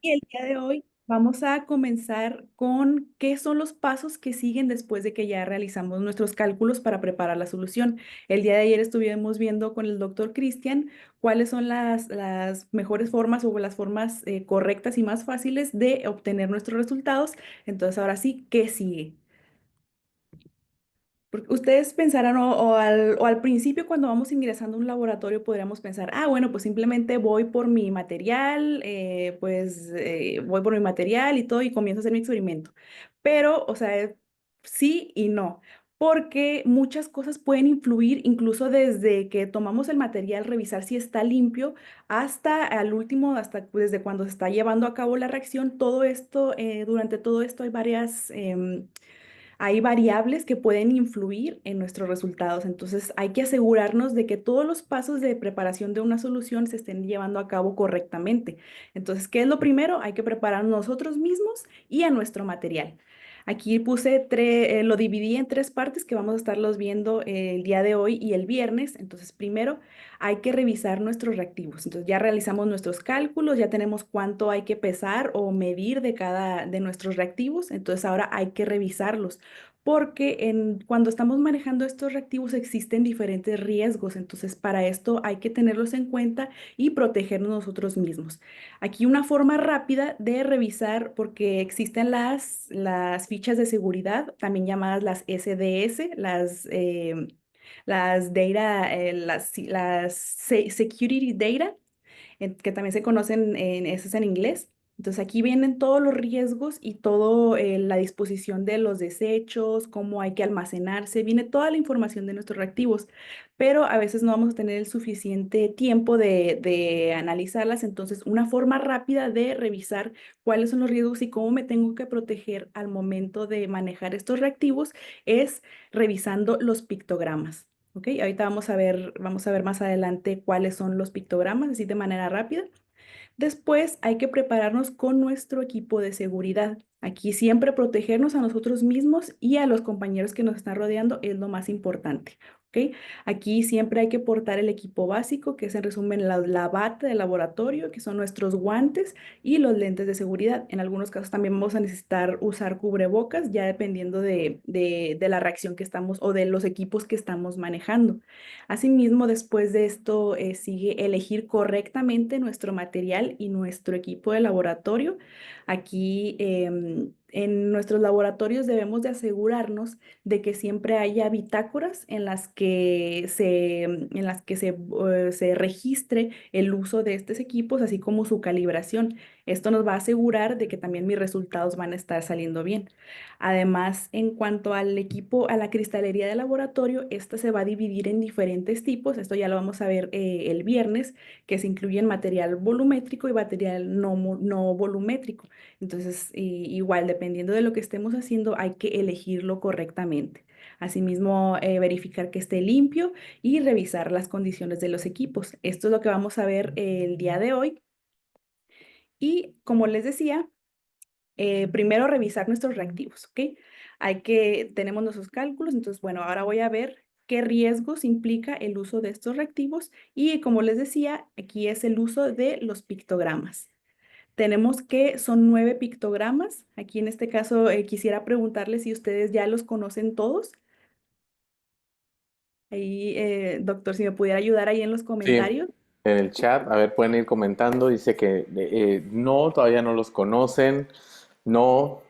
Y el día de hoy vamos a comenzar con qué son los pasos que siguen después de que ya realizamos nuestros cálculos para preparar la solución. El día de ayer estuvimos viendo con el doctor Cristian cuáles son las mejores formas o las formas correctas y más fáciles de obtener nuestros resultados. Entonces, ahora sí, ¿qué sigue? Porque ustedes pensarán, o al principio cuando vamos ingresando a un laboratorio podríamos pensar, bueno, pues simplemente voy por mi material, voy por mi material y todo y comienzo a hacer mi experimento. Pero, o sea, sí y no, porque muchas cosas pueden influir incluso desde que tomamos el material, revisar si está limpio, hasta al último, hasta desde cuando se está llevando a cabo la reacción. Todo esto, durante todo esto hay hay variables que pueden influir en nuestros resultados, entonces hay que asegurarnos de que todos los pasos de preparación de una solución se estén llevando a cabo correctamente. Entonces, ¿qué es lo primero? Hay que preparar nosotros mismos y a nuestro material. Aquí lo dividí en tres partes que vamos a estarlos viendo el día de hoy y el viernes. Entonces, primero hay que revisar nuestros reactivos. Entonces, ya realizamos nuestros cálculos, ya tenemos cuánto hay que pesar o medir de cada de nuestros reactivos. Entonces, ahora hay que revisarlos porque cuando estamos manejando estos reactivos existen diferentes riesgos, entonces para esto hay que tenerlos en cuenta y protegernos nosotros mismos. Aquí una forma rápida de revisar, porque existen las fichas de seguridad, también llamadas las SDS, las data, security data, que también se conocen eso es en inglés. Entonces aquí vienen todos los riesgos y toda la disposición de los desechos, cómo hay que almacenarse, viene toda la información de nuestros reactivos, pero a veces no vamos a tener el suficiente tiempo de analizarlas. Entonces, una forma rápida de revisar cuáles son los riesgos y cómo me tengo que proteger al momento de manejar estos reactivos es revisando los pictogramas. ¿Ok? Ahorita vamos a ver más adelante cuáles son los pictogramas, así de manera rápida. Después hay que prepararnos con nuestro equipo de seguridad. Aquí siempre protegernos a nosotros mismos y a los compañeros que nos están rodeando es lo más importante. ¿Ok? Aquí siempre hay que portar el equipo básico, que es en resumen la bata de laboratorio, que son nuestros guantes y los lentes de seguridad. En algunos casos también vamos a necesitar usar cubrebocas, ya dependiendo de la reacción que estamos o de los equipos que estamos manejando. Asimismo, después de esto, sigue elegir correctamente nuestro material y nuestro equipo de laboratorio. Aquí, en nuestros laboratorios debemos de asegurarnos de que siempre haya bitácoras en las que se registre el uso de estos equipos, así como su calibración. Esto nos va a asegurar de que también mis resultados van a estar saliendo bien. Además, en cuanto al equipo, a la cristalería de laboratorio, esta se va a dividir en diferentes tipos. Esto ya lo vamos a ver el viernes, que se incluyen material volumétrico y material no volumétrico. Entonces, igual, dependiendo de lo que estemos haciendo, hay que elegirlo correctamente. Asimismo, verificar que esté limpio y revisar las condiciones de los equipos. Esto es lo que vamos a ver el día de hoy. Y como les decía, primero revisar nuestros reactivos, ¿ok? Tenemos nuestros cálculos, entonces, bueno, ahora voy a ver qué riesgos implica el uso de estos reactivos y como les decía, aquí es el uso de los pictogramas. Tenemos que son 9 pictogramas. Aquí en este caso quisiera preguntarles si ustedes ya los conocen todos. Ahí, doctor, si me pudiera ayudar ahí en los Sí, comentarios. en el chat, a ver, pueden ir comentando. Dice que no, todavía no los conocen. No,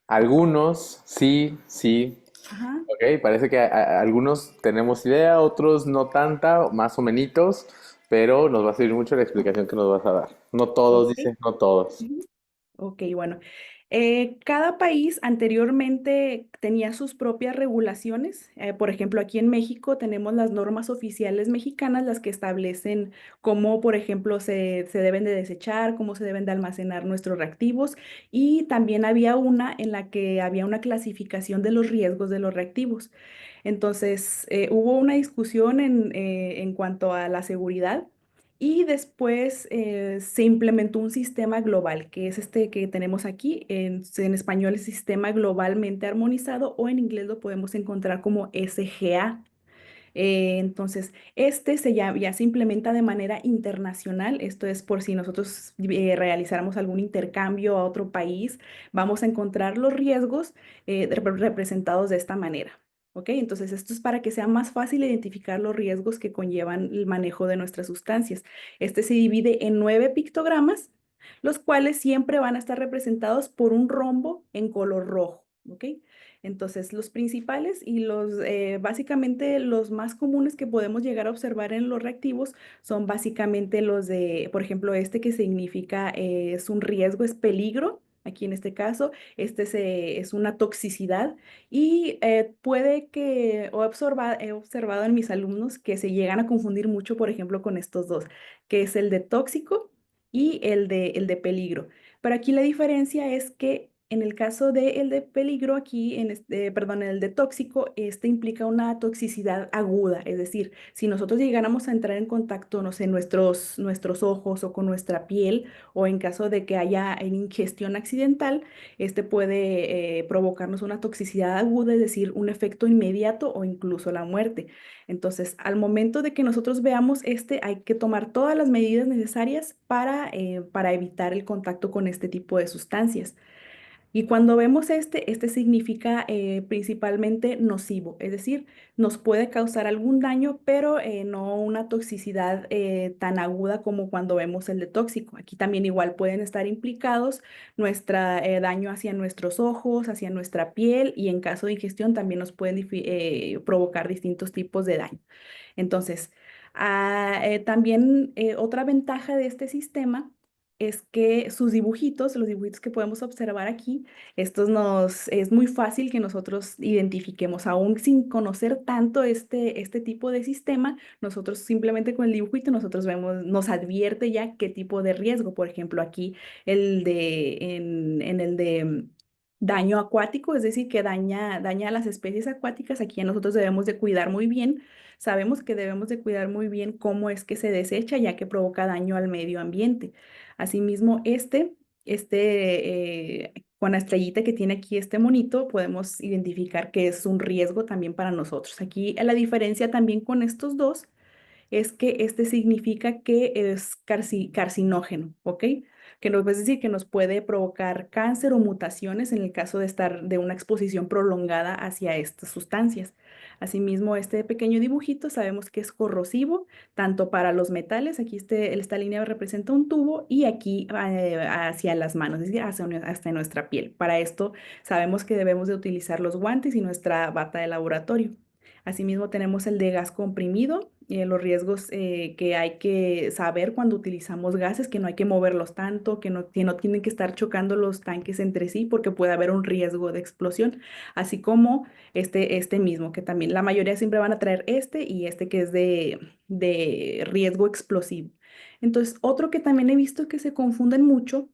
algunos sí, sí. Ajá. Ok, parece que algunos tenemos idea, otros no tanta, más o menos, pero nos va a servir mucho la explicación que nos vas a dar. No todos, Ok. dicen, no todos. Ujú. Ok, bueno. Cada país anteriormente tenía sus propias regulaciones. Por ejemplo, aquí en México tenemos las normas oficiales mexicanas, las que establecen cómo, por ejemplo, se deben de desechar, cómo se deben de almacenar nuestros reactivos. Y también había una en la que había una clasificación de los riesgos de los reactivos. Entonces, hubo una discusión en cuanto a la seguridad. Y después se implementó un sistema global, que es este que tenemos aquí, en español es Sistema Globalmente Armonizado o en inglés lo podemos encontrar como SGA. Entonces, ya se implementa de manera internacional. Esto es por si nosotros realizáramos algún intercambio a otro país, vamos a encontrar los riesgos representados de esta manera. ¿Ok? Entonces, esto es para que sea más fácil identificar los riesgos que conllevan el manejo de nuestras sustancias. Este se divide en 9 pictogramas, los cuales siempre van a estar representados por un rombo en color rojo. ¿Ok? Entonces, los principales y básicamente los más comunes que podemos llegar a observar en los reactivos son básicamente los de, por ejemplo, este que significa es un riesgo, es peligro. Aquí en este caso, es una toxicidad y puede que, he observado en mis alumnos que se llegan a confundir mucho, por ejemplo, con estos dos, que es el de tóxico y el de peligro. Pero aquí la diferencia es que en el caso del de peligro, aquí, perdón, en el de tóxico, este implica una toxicidad aguda. Es decir, si nosotros llegáramos a entrar en contacto, no sé, nuestros ojos o con nuestra piel, o en caso de que haya ingestión accidental, este puede provocarnos una toxicidad aguda, es decir, un efecto inmediato o incluso la muerte. Entonces, al momento de que nosotros veamos hay que tomar todas las medidas necesarias para evitar el contacto con este tipo de sustancias. Y cuando vemos este significa principalmente nocivo, es decir, nos puede causar algún daño, pero no una toxicidad tan aguda como cuando vemos el de tóxico. Aquí también igual pueden estar implicados daño hacia nuestros ojos, hacia nuestra piel y en caso de ingestión también nos pueden provocar distintos tipos de daño. Entonces, también otra ventaja de este sistema es que sus dibujitos, los dibujitos que podemos observar aquí, es muy fácil que nosotros identifiquemos, aún sin conocer tanto este tipo de sistema, nosotros simplemente con el dibujito nosotros vemos, nos advierte ya qué tipo de riesgo, por ejemplo, aquí en el de daño acuático, es decir, que daña a las especies acuáticas, aquí nosotros debemos de cuidar muy bien. Sabemos que debemos de cuidar muy bien cómo es que se desecha, ya que provoca daño al medio ambiente. Asimismo, con la estrellita que tiene aquí este monito, podemos identificar que es un riesgo también para nosotros. Aquí la diferencia también con estos dos es que este significa que es carcinógeno, ¿ok? Que nos es decir que nos puede provocar cáncer o mutaciones en el caso de estar de una exposición prolongada hacia estas sustancias. Asimismo, este pequeño dibujito sabemos que es corrosivo tanto para los metales, aquí esta línea representa un tubo y aquí hacia las manos, es decir, hasta nuestra piel. Para esto sabemos que debemos de utilizar los guantes y nuestra bata de laboratorio. Asimismo, tenemos el de gas comprimido, los riesgos que hay que saber cuando utilizamos gases, que no hay que moverlos tanto, que no tienen que estar chocando los tanques entre sí porque puede haber un riesgo de explosión, así como este mismo, que también la mayoría siempre van a traer este y este que es de riesgo explosivo. Entonces, otro que también he visto que se confunden mucho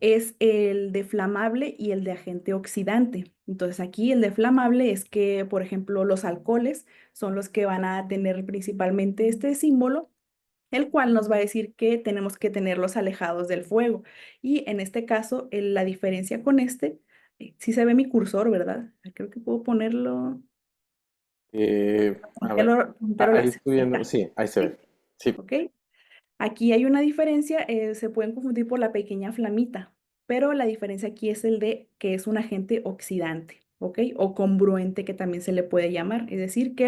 es el deflamable y el de agente oxidante. Entonces aquí el deflamable es que, por ejemplo, los alcoholes son los que van a tener principalmente este símbolo, el cual nos va a decir que tenemos que tenerlos alejados del fuego. Y en este caso, la diferencia con sí se ve mi cursor, ¿verdad? Creo que puedo ponerlo, A ver, puntero ahí láser. estoy Ahí viendo, está. sí, ahí se ve. ¿Sí? Sí. ¿Ok? Aquí hay una diferencia, se pueden confundir por la pequeña flamita, pero la diferencia aquí es el de que es un agente oxidante, ¿ok? O congruente que también se le puede llamar. Es decir, que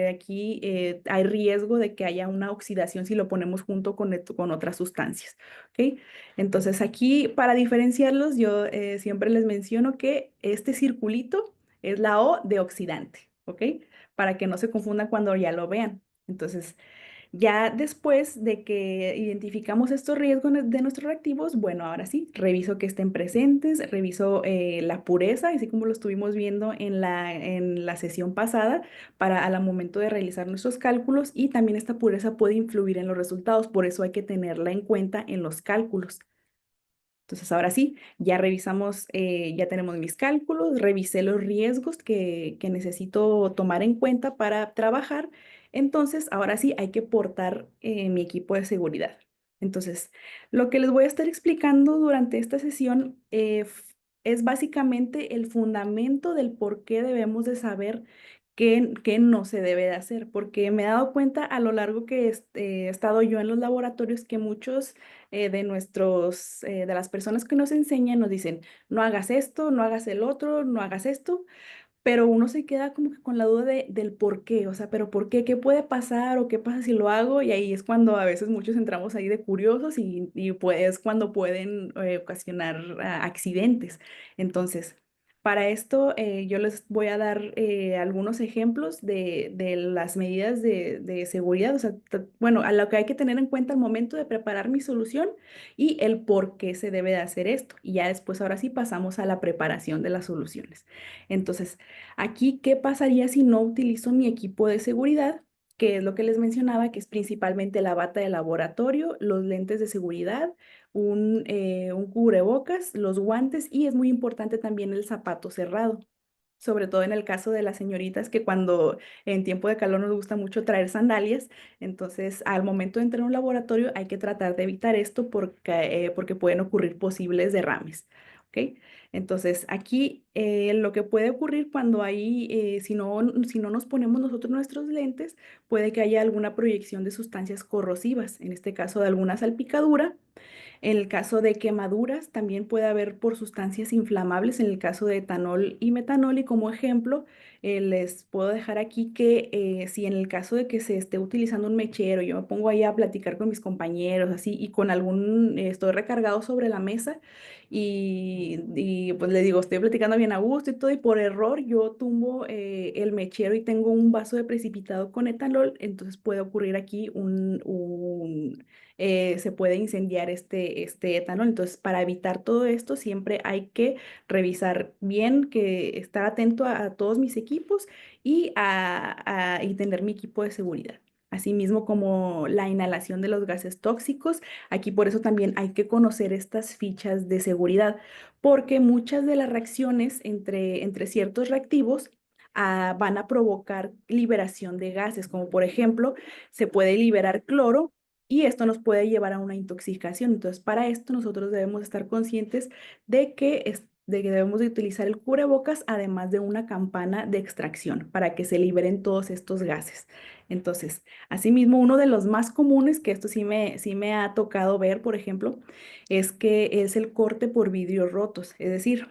aquí hay riesgo de que haya una oxidación si lo ponemos junto con otras sustancias, ¿ok? Entonces aquí para diferenciarlos yo siempre les menciono que este circulito es la O de oxidante, ¿ok? Para que no se confundan cuando ya lo vean. Entonces, ya después de que identificamos estos riesgos de nuestros reactivos, bueno, ahora sí, reviso que estén presentes, reviso la pureza, así como lo estuvimos viendo en la sesión pasada, para al momento de realizar nuestros cálculos y también esta pureza puede influir en los resultados, por eso hay que tenerla en cuenta en los cálculos. Entonces, ahora sí, ya revisamos, ya tenemos mis cálculos, revisé los riesgos que necesito tomar en cuenta para trabajar. Entonces, ahora sí, hay que portar mi equipo de seguridad. Entonces, lo que les voy a estar explicando durante esta sesión es básicamente el fundamento del por qué debemos de saber qué no se debe de hacer, porque me he dado cuenta a lo largo que he estado yo en los laboratorios que muchos de las personas que nos enseñan nos dicen, no hagas esto, no hagas el otro, no hagas esto, pero uno se queda como que con la duda del por qué, o sea, pero ¿por qué? ¿Qué puede pasar o qué pasa si lo hago? Y ahí es cuando a veces muchos entramos ahí de curiosos y pues cuando pueden ocasionar accidentes. Entonces, para esto yo les voy a dar algunos ejemplos de las medidas de seguridad, o sea, bueno, a lo que hay que tener en cuenta al momento de preparar mi solución y el por qué se debe de hacer esto. Y ya después, ahora sí, pasamos a la preparación de las soluciones. Entonces, aquí, ¿qué pasaría si no utilizo mi equipo de seguridad? Que es lo que les mencionaba, que es principalmente la bata de laboratorio, los lentes de seguridad, un cubrebocas, los guantes y es muy importante también el zapato cerrado. Sobre todo en el caso de las señoritas que cuando en tiempo de calor nos gusta mucho traer sandalias, entonces al momento de entrar a un laboratorio hay que tratar de evitar esto porque pueden ocurrir posibles derrames. ¿Ok? Entonces aquí lo que puede ocurrir cuando hay, si no nos ponemos nosotros nuestros lentes, puede que haya alguna proyección de sustancias corrosivas, en este caso de alguna salpicadura. En el caso de quemaduras, también puede haber por sustancias inflamables, en el caso de etanol y metanol. Y como ejemplo, les puedo dejar aquí que si en el caso de que se esté utilizando un mechero, yo me pongo ahí a platicar con mis compañeros, así, y con estoy recargado sobre la mesa pues le digo, estoy platicando bien a gusto y todo, y por error yo tumbo el mechero y tengo un vaso de precipitado con etanol, entonces puede ocurrir aquí se puede incendiar este etanol. Entonces, para evitar todo esto, siempre hay que revisar bien, que estar atento a todos mis equipos y tener mi equipo de seguridad. Asimismo, como la inhalación de los gases tóxicos, aquí por eso también hay que conocer estas fichas de seguridad, porque muchas de las reacciones entre ciertos reactivos van a provocar liberación de gases, como por ejemplo, se puede liberar cloro y esto nos puede llevar a una intoxicación. Entonces, para esto nosotros debemos estar conscientes de que debemos de utilizar el cubrebocas, además de una campana de extracción para que se liberen todos estos gases. Entonces, asimismo, uno de los más comunes, que esto sí me ha tocado ver, por ejemplo, es que es el corte por vidrios rotos. Es decir,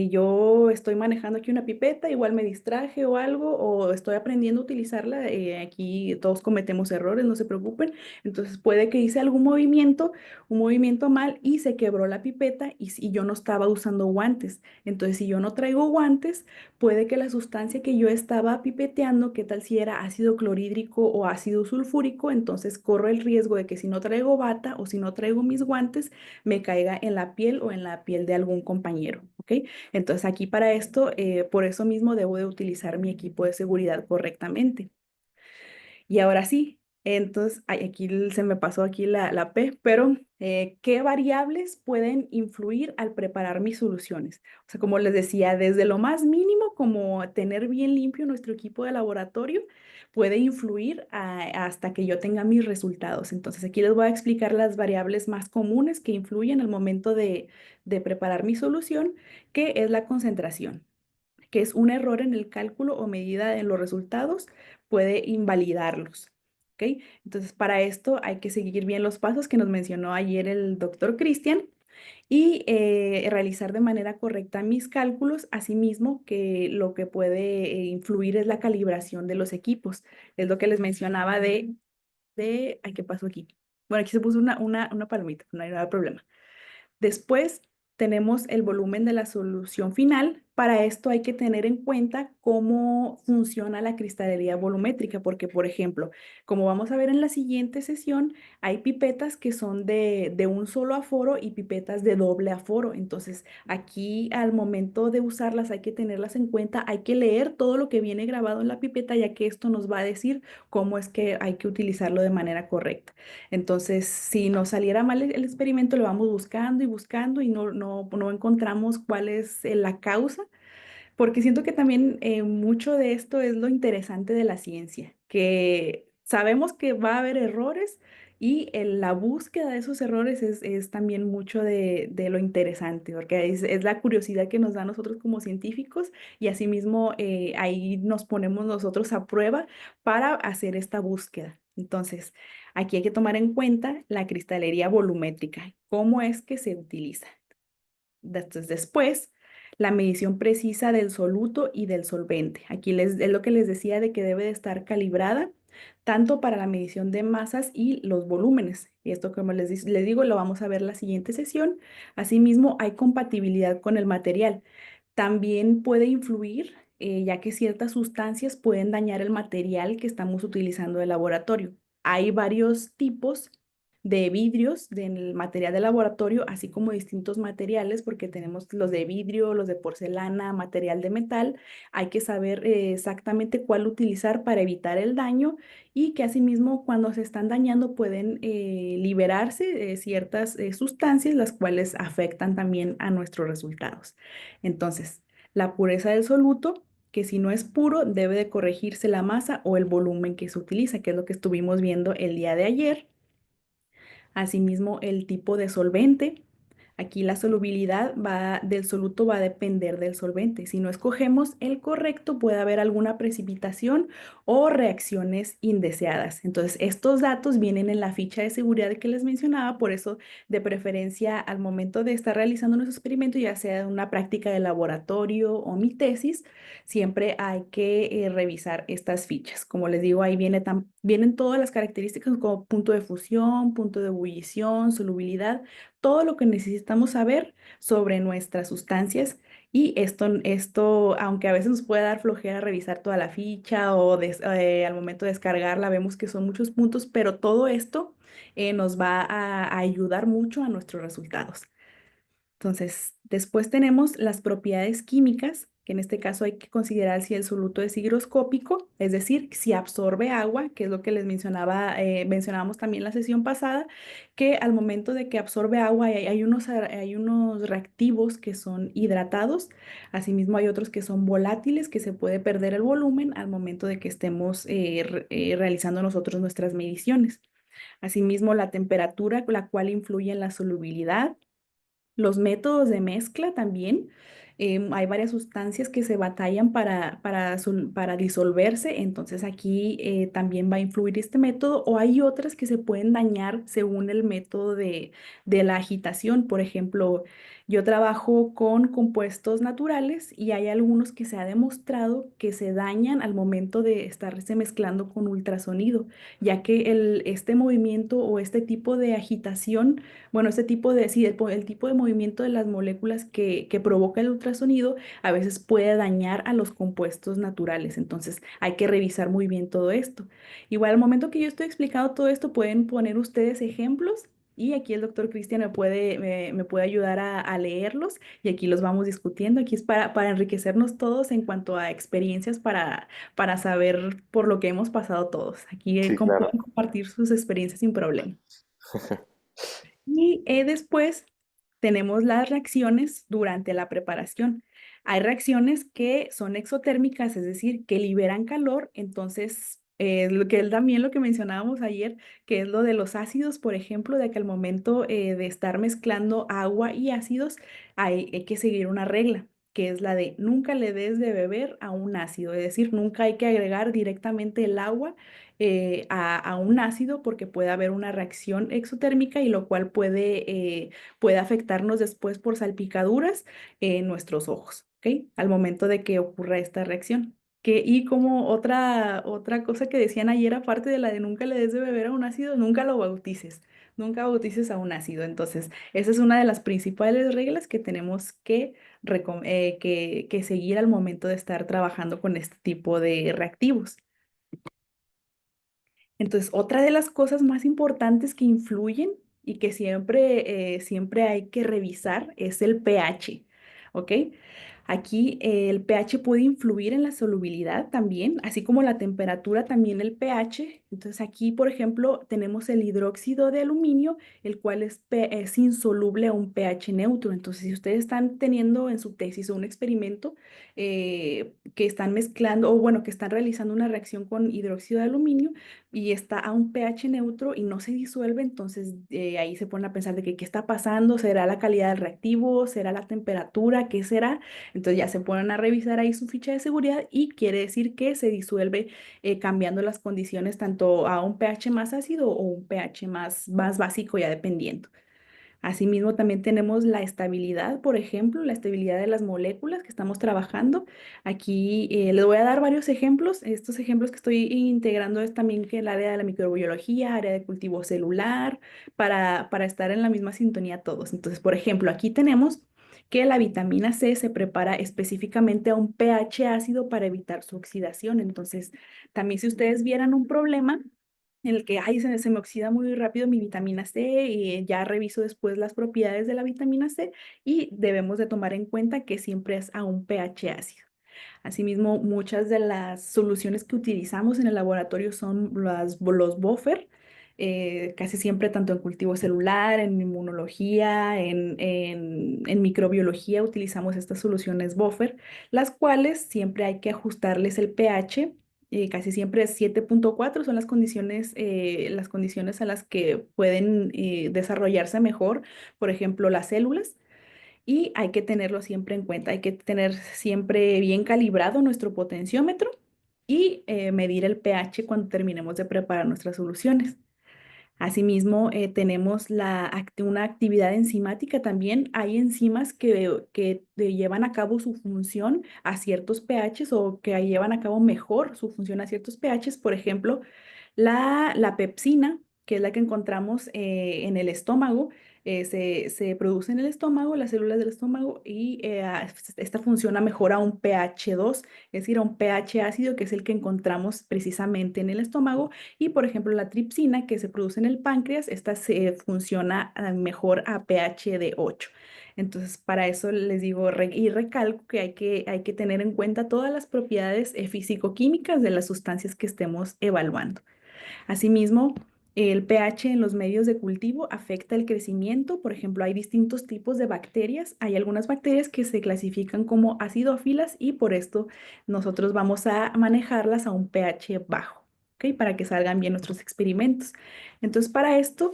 yo estoy manejando aquí una pipeta, igual me distraje o algo, o estoy aprendiendo a utilizarla. Aquí todos cometemos errores, no se preocupen. Entonces puede que hice algún movimiento, un movimiento mal y se quebró la pipeta y yo no estaba usando guantes. Entonces, si yo no traigo guantes, puede que la sustancia que yo estaba pipeteando, qué tal si era ácido clorhídrico o ácido sulfúrico, entonces corro el riesgo de que si no traigo bata o si no traigo mis guantes, me caiga en la piel o en la piel de algún compañero. ¿Ok? Entonces, aquí para esto, por eso mismo debo de utilizar mi equipo de seguridad correctamente. Y ahora sí, entonces, ay, aquí se me pasó aquí la P, pero ¿qué variables pueden influir al preparar mis soluciones? O sea, como les decía, desde lo más mínimo, como tener bien limpio nuestro equipo de laboratorio, puede influir hasta que yo tenga mis resultados. Entonces, aquí les voy a explicar las variables más comunes que influyen al momento de preparar mi solución, que es la concentración, que es un error en el cálculo o medida en los resultados, puede invalidarlos. ¿Ok? Entonces, para esto hay que seguir bien los pasos que nos mencionó ayer el doctor Cristian y realizar de manera correcta mis cálculos. Asimismo, que lo que puede influir es la calibración de los equipos. Es lo que les mencionaba ay, ¿qué pasó aquí? Bueno, aquí se puso una palomita, no hay nada de problema. Después tenemos el volumen de la solución final. Para esto hay que tener en cuenta cómo funciona la cristalería volumétrica, porque, por ejemplo, como vamos a ver en la siguiente sesión, hay pipetas que son de un solo aforo y pipetas de doble aforo. Entonces, aquí al momento de usarlas hay que tenerlas en cuenta, hay que leer todo lo que viene grabado en la pipeta, ya que esto nos va a decir cómo es que hay que utilizarlo de manera correcta. Entonces, si nos saliera mal el experimento, lo vamos buscando y buscando y no encontramos cuál es la causa, porque siento que también mucho de esto es lo interesante de la ciencia, que sabemos que va a haber errores Y la búsqueda de esos errores es también mucho de lo interesante, porque es la curiosidad que nos da a nosotros como científicos y asimismo ahí nos ponemos nosotros a prueba para hacer esta búsqueda. Entonces, aquí hay que tomar en cuenta la cristalería volumétrica, cómo es que se utiliza. Después, la medición precisa del soluto y del solvente. Aquí es lo que les decía de que debe de estar calibrada tanto para la medición de masas y los volúmenes. Y esto, como les digo, lo vamos a ver la siguiente sesión. Asimismo, hay compatibilidad con el material. También puede influir, ya que ciertas sustancias pueden dañar el material que estamos utilizando de laboratorio. Hay varios tipos de vidrios del material de laboratorio, así como distintos materiales, porque tenemos los de vidrio, los de porcelana, material de metal. Hay que saber exactamente cuál utilizar para evitar el daño y que asimismo cuando se están dañando pueden liberarse ciertas sustancias, las cuales afectan también a nuestros resultados. Entonces, la pureza del soluto, que si no es puro, debe de corregirse la masa o el volumen que se utiliza, que es lo que estuvimos viendo el día de ayer. Asimismo, el tipo de solvente. Aquí la solubilidad del soluto va a depender del solvente. Si no escogemos el correcto, puede haber alguna precipitación o reacciones indeseadas. Entonces, estos datos vienen en la ficha de seguridad que les mencionaba, por eso, de preferencia, al momento de estar realizando nuestro experimento, ya sea una práctica de laboratorio o mi tesis, siempre hay que revisar estas fichas. Como les digo, ahí vienen todas las características como punto de fusión, punto de ebullición, solubilidad, todo lo que necesitamos saber sobre nuestras sustancias. Y esto, aunque a veces nos puede dar flojera revisar toda la ficha o al momento de descargarla, vemos que son muchos puntos, pero todo esto nos va a ayudar mucho a nuestros resultados. Entonces, después tenemos las propiedades químicas, que en este caso hay que considerar si el soluto es higroscópico, es decir, si absorbe agua, que es lo que les mencionábamos también la sesión pasada, que al momento de que absorbe agua hay unos reactivos que son hidratados, asimismo hay otros que son volátiles, que se puede perder el volumen al momento de que estemos realizando nosotros nuestras mediciones. Asimismo, la temperatura, la cual influye en la solubilidad, los métodos de mezcla también. Hay varias sustancias que se batallan para disolverse, entonces aquí también va a influir este método o hay otras que se pueden dañar según el método de la agitación. Por ejemplo, yo trabajo con compuestos naturales y hay algunos que se ha demostrado que se dañan al momento de estarse mezclando con ultrasonido, ya que este movimiento o este tipo de agitación, bueno, este tipo de, sí, el tipo de movimiento de las moléculas que provoca el ultrasonido a veces puede dañar a los compuestos naturales. Entonces hay que revisar muy bien todo esto. Igual al momento que yo estoy explicando todo esto, pueden poner ustedes ejemplos. Y aquí el doctor Cristian me puede ayudar a leerlos y aquí los vamos discutiendo. Aquí es para enriquecernos todos en cuanto a experiencias para saber por lo que hemos pasado todos. Aquí Sí, claro. pueden compartir sus experiencias sin problema. Y después tenemos las reacciones durante la preparación. Hay reacciones que son exotérmicas, es decir, que liberan calor. Entonces, lo que también lo que mencionábamos ayer, que es lo de los ácidos, por ejemplo, de que al momento de estar mezclando agua y ácidos, hay que seguir una regla, que es la de nunca le des de beber a un ácido, es decir, nunca hay que agregar directamente el agua a un ácido porque puede haber una reacción exotérmica y lo cual puede afectarnos después por salpicaduras en nuestros ojos, ¿ok? Al momento de que ocurra esta reacción. Y como otra cosa que decían ayer, aparte de la de nunca le des de beber a un ácido, nunca lo bautices, nunca bautices a un ácido. Entonces, esa es una de las principales reglas que tenemos que seguir al momento de estar trabajando con este tipo de reactivos. Entonces, otra de las cosas más importantes que influyen y que siempre hay que revisar es el pH, ¿ok? Aquí el pH puede influir en la solubilidad también, así como la temperatura, también el pH. Entonces aquí, por ejemplo, tenemos el hidróxido de aluminio, el cual es insoluble a un pH neutro. Entonces, si ustedes están teniendo en su tesis o un experimento que están mezclando, o bueno, que están realizando una reacción con hidróxido de aluminio y está a un pH neutro y no se disuelve, entonces ahí se ponen a pensar de que qué está pasando, ¿será la calidad del reactivo? ¿Será la temperatura? ¿Qué será? Entonces ya se ponen a revisar ahí su ficha de seguridad y quiere decir que se disuelve cambiando las condiciones tanto a un pH más ácido o un pH más básico, ya dependiendo. Asimismo, también tenemos la estabilidad, por ejemplo, la estabilidad de las moléculas que estamos trabajando. Aquí les voy a dar varios ejemplos. Estos ejemplos que estoy integrando es también que el área de la microbiología, área de cultivo celular, para estar en la misma sintonía todos. Entonces, por ejemplo, aquí tenemos que la vitamina C se prepara específicamente a un pH ácido para evitar su oxidación. Entonces, también si ustedes vieran un problema en el que, ay, se me oxida muy rápido mi vitamina C y ya reviso después las propiedades de la vitamina C y debemos de tomar en cuenta que siempre es a un pH ácido. Asimismo, muchas de las soluciones que utilizamos en el laboratorio son los buffer, casi siempre tanto en cultivo celular, en inmunología, en microbiología utilizamos estas soluciones buffer, las cuales siempre hay que ajustarles el pH. Casi siempre es 7,4 son las condiciones a las que pueden desarrollarse mejor, por ejemplo, las células y hay que tenerlo siempre en cuenta. Hay que tener siempre bien calibrado nuestro potenciómetro y medir el pH cuando terminemos de preparar nuestras soluciones. Asimismo, tenemos una actividad enzimática también. Hay enzimas que llevan a cabo su función a ciertos pHs o que llevan a cabo mejor su función a ciertos pHs. Por ejemplo, la pepsina, que es la que encontramos en el estómago, se produce en el estómago, las células del estómago, y esta funciona mejor a un pH 2, es decir, a un pH ácido, que es el que encontramos precisamente en el estómago. Y, por ejemplo, la tripsina, que se produce en el páncreas, esta se funciona mejor a pH de 8. Entonces, para eso les digo y recalco que hay que tener en cuenta todas las propiedades físico-químicas de las sustancias que estemos evaluando. Asimismo, el pH en los medios de cultivo afecta el crecimiento. Por ejemplo, hay distintos tipos de bacterias. Hay algunas bacterias que se clasifican como acidófilas y por esto nosotros vamos a manejarlas a un pH bajo, ¿ok? Para que salgan bien nuestros experimentos. Entonces, para esto,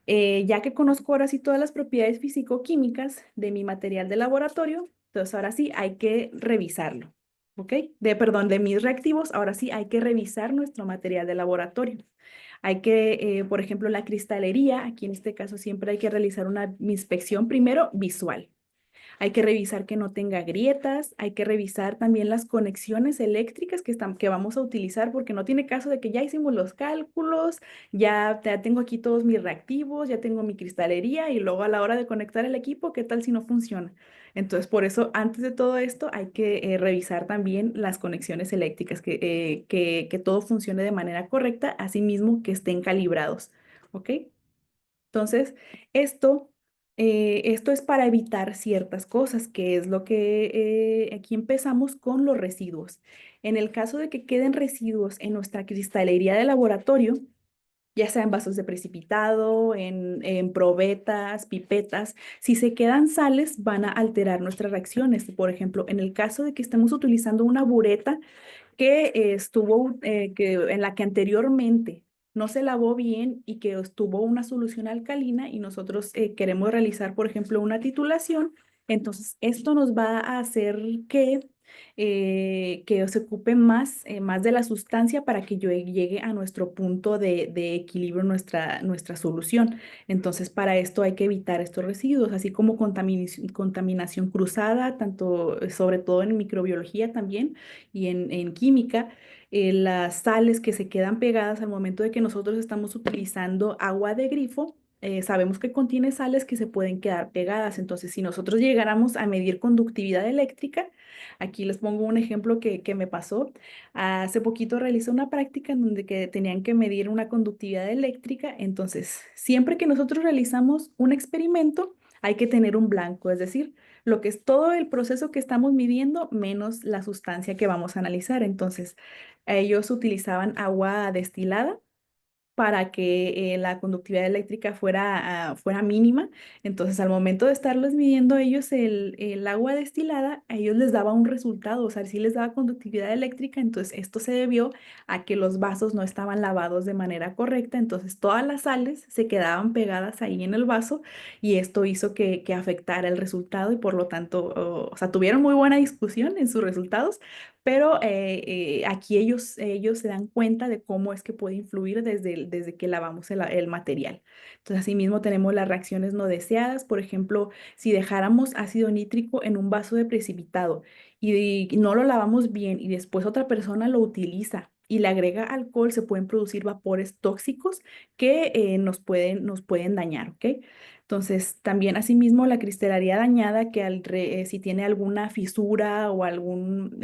ya que conozco ahora sí todas las propiedades físico-químicas de mi material de laboratorio, entonces ahora sí hay que revisarlo, ¿ok? Perdón, de mis reactivos, ahora sí hay que revisar nuestro material de laboratorio. Hay que, por ejemplo, la cristalería, aquí en este caso siempre hay que realizar una inspección primero visual. Hay que revisar que no tenga grietas, hay que revisar también las conexiones eléctricas que vamos a utilizar, porque no tiene caso de que ya hicimos los cálculos, ya tengo aquí todos mis reactivos, ya tengo mi cristalería y luego a la hora de conectar el equipo, ¿qué tal si no funciona? Entonces, por eso, antes de todo esto, hay que revisar también las conexiones eléctricas, que todo funcione de manera correcta, asimismo que estén calibrados, ¿ok? Entonces, esto, esto es para evitar ciertas cosas, que es lo que aquí empezamos con los residuos. En el caso de que queden residuos en nuestra cristalería de laboratorio, ya sea en vasos de precipitado, en probetas, pipetas, si se quedan sales, van a alterar nuestras reacciones. Por ejemplo, en el caso de que estemos utilizando una bureta que en la que anteriormente no se lavó bien y que estuvo una solución alcalina y nosotros queremos realizar, por ejemplo, una titulación, entonces esto nos va a hacer que se ocupe más de la sustancia para que llegue a nuestro punto de equilibrio nuestra solución. Entonces, para esto hay que evitar estos residuos, así como contaminación cruzada, tanto, sobre todo en microbiología también y en química, las sales que se quedan pegadas al momento de que nosotros estamos utilizando agua de grifo. Sabemos que contiene sales que se pueden quedar pegadas. Entonces, si nosotros llegáramos a medir conductividad eléctrica, aquí les pongo un ejemplo que me pasó. Hace poquito realicé una práctica en donde que tenían que medir una conductividad eléctrica. Entonces, siempre que nosotros realizamos un experimento, hay que tener un blanco, es decir, lo que es todo el proceso que estamos midiendo menos la sustancia que vamos a analizar. Entonces, ellos utilizaban agua destilada para que la conductividad eléctrica fuera mínima. Entonces, al momento de estarlos midiendo ellos el agua destilada, a ellos les daba un resultado, o sea, sí les daba conductividad eléctrica. Entonces, esto se debió a que los vasos no estaban lavados de manera correcta. Entonces, todas las sales se quedaban pegadas ahí en el vaso y esto hizo que afectara el resultado y por lo tanto, o sea, tuvieron muy buena discusión en sus resultados, pero aquí ellos se dan cuenta de cómo es que puede influir desde que lavamos el material. Entonces, asimismo tenemos las reacciones no deseadas. Por ejemplo, si dejáramos ácido nítrico en un vaso de precipitado y no lo lavamos bien y después otra persona lo utiliza y le agrega alcohol, se pueden producir vapores tóxicos que nos pueden dañar, ¿ok? Entonces, también asimismo la cristalería dañada si tiene alguna fisura o algún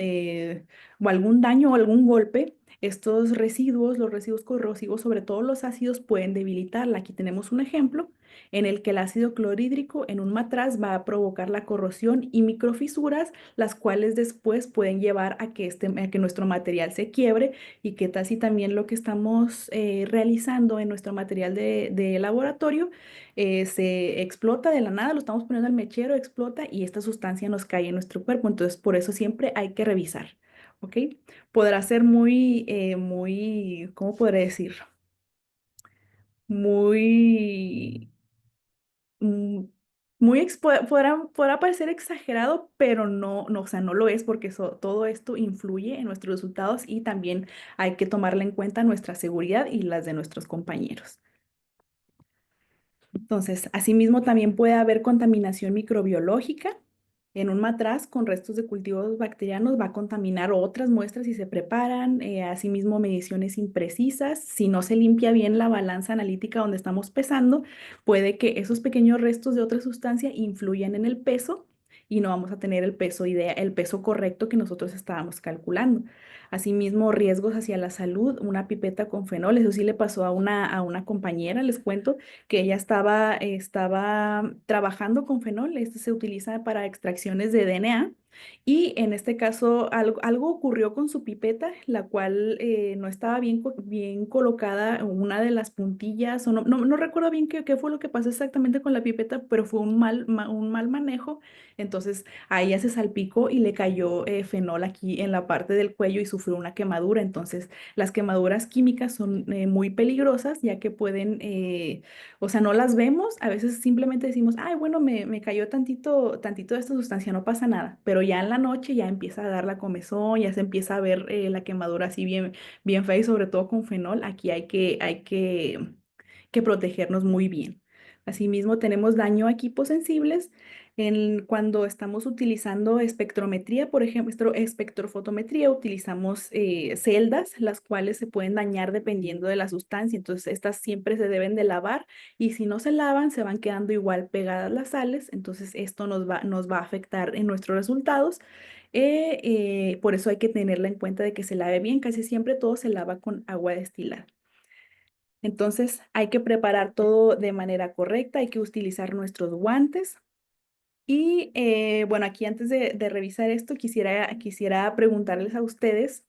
daño o algún golpe, estos residuos, los residuos corrosivos, sobre todo los ácidos, pueden debilitarla. Aquí tenemos un ejemplo en el que el ácido clorhídrico en un matraz va a provocar la corrosión y microfisuras, las cuales después pueden llevar a que nuestro material se quiebre y que tal si también lo que estamos realizando en nuestro material de laboratorio se explota de la nada, lo estamos poniendo al mechero, explota y esta sustancia nos cae en nuestro cuerpo. Entonces, por eso siempre hay que revisar, ¿ok? Podrá ser muy, ¿cómo podré decir? Muy, mm, podrá parecer exagerado, pero no, o sea, no lo es porque todo esto influye en nuestros resultados y también hay que tomarla en cuenta nuestra seguridad y las de nuestros compañeros. Entonces, asimismo, también puede haber contaminación microbiológica. En un matraz con restos de cultivos bacterianos va a contaminar otras muestras si se preparan. Asimismo, mediciones imprecisas. Si no se limpia bien la balanza analítica donde estamos pesando, puede que esos pequeños restos de otra sustancia influyan en el peso y no vamos a tener el peso correcto que nosotros estábamos calculando. Asimismo, riesgos hacia la salud, una pipeta con fenol. Eso sí le pasó a una compañera, les cuento que ella estaba trabajando con fenol. Este se utiliza para extracciones de DNA y en este caso algo ocurrió con su pipeta, la cual no estaba bien colocada una de las puntillas, o no recuerdo bien qué fue lo que pasó exactamente con la pipeta, pero fue un mal manejo. Entonces a ella se salpicó y le cayó fenol aquí en la parte del cuello y sufrió una quemadura. Entonces las quemaduras químicas son muy peligrosas ya que o sea, no las vemos, a veces simplemente decimos, ay, bueno, me cayó tantito de esta sustancia, no pasa nada, pero ya en la noche ya empieza a dar la comezón, ya se empieza a ver la quemadura así bien, bien fea y sobre todo con fenol, aquí hay que protegernos muy bien. Asimismo, tenemos daño a equipos sensibles cuando estamos utilizando espectrometría, por ejemplo, espectrofotometría, utilizamos celdas, las cuales se pueden dañar dependiendo de la sustancia. Entonces, estas siempre se deben de lavar y si no se lavan, se van quedando igual pegadas las sales. Entonces, esto nos va a afectar en nuestros resultados. Por eso hay que tenerla en cuenta de que se lave bien. Casi siempre todo se lava con agua destilada. Entonces hay que preparar todo de manera correcta, hay que utilizar nuestros guantes. Y bueno, aquí antes de revisar esto, quisiera preguntarles a ustedes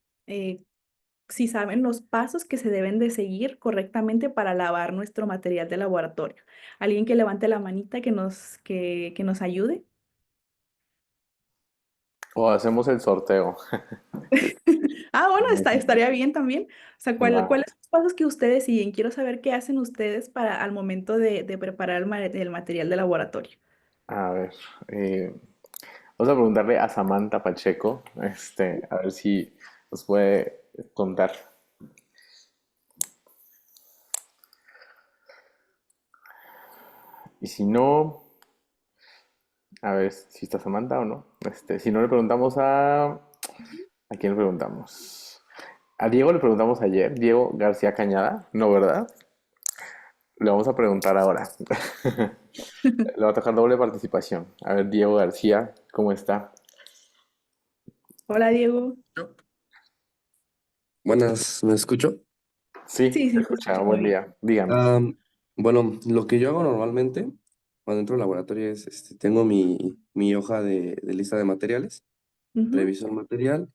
si saben los pasos que se deben de seguir correctamente para lavar nuestro material de laboratorio. ¿Alguien que levante la manita que nos ayude? O hacemos el sorteo. Ah, bueno, estaría bien también. O sea, Va. ¿cuáles son los pasos que ustedes siguen? Quiero saber qué hacen ustedes al momento de preparar el material de laboratorio. A ver, vamos a preguntarle a Samantha Pacheco, a ver si nos puede contar. Y si no, a ver si está Samantha o no. Si no le preguntamos ¿a quién le preguntamos? A Diego le preguntamos ayer, Diego García Cañada, ¿no, verdad? Le vamos a preguntar ahora. Le va a tocar doble participación. A ver, Diego García, ¿cómo está? Hola, Diego. Buenas, ¿me escucho? Sí, Sí, se sí, se escucha. escucha muy Buen bien. día. Dígame. Bueno, lo que yo hago normalmente cuando entro al laboratorio es, tengo mi hoja de lista de materiales, Ujú. reviso el material,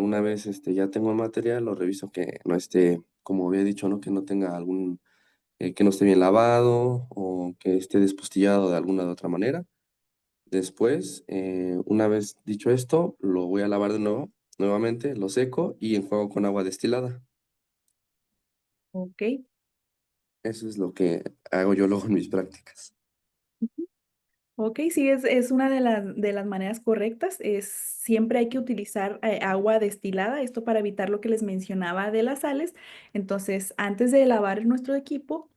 una vez ya tengo el material, lo reviso que no esté, como había dicho, ¿no? Que no tenga que no esté bien lavado o que esté despostillado de alguna de otra manera. Después, una vez dicho esto, lo voy a lavar de nuevo, nuevamente, lo seco y enjuago con agua destilada. Ok. Eso es lo que hago yo luego en mis prácticas. Ok, sí, es una de las maneras correctas. Siempre hay que utilizar agua destilada, esto para evitar lo que les mencionaba de las sales. Entonces, antes de lavar nuestro equipo,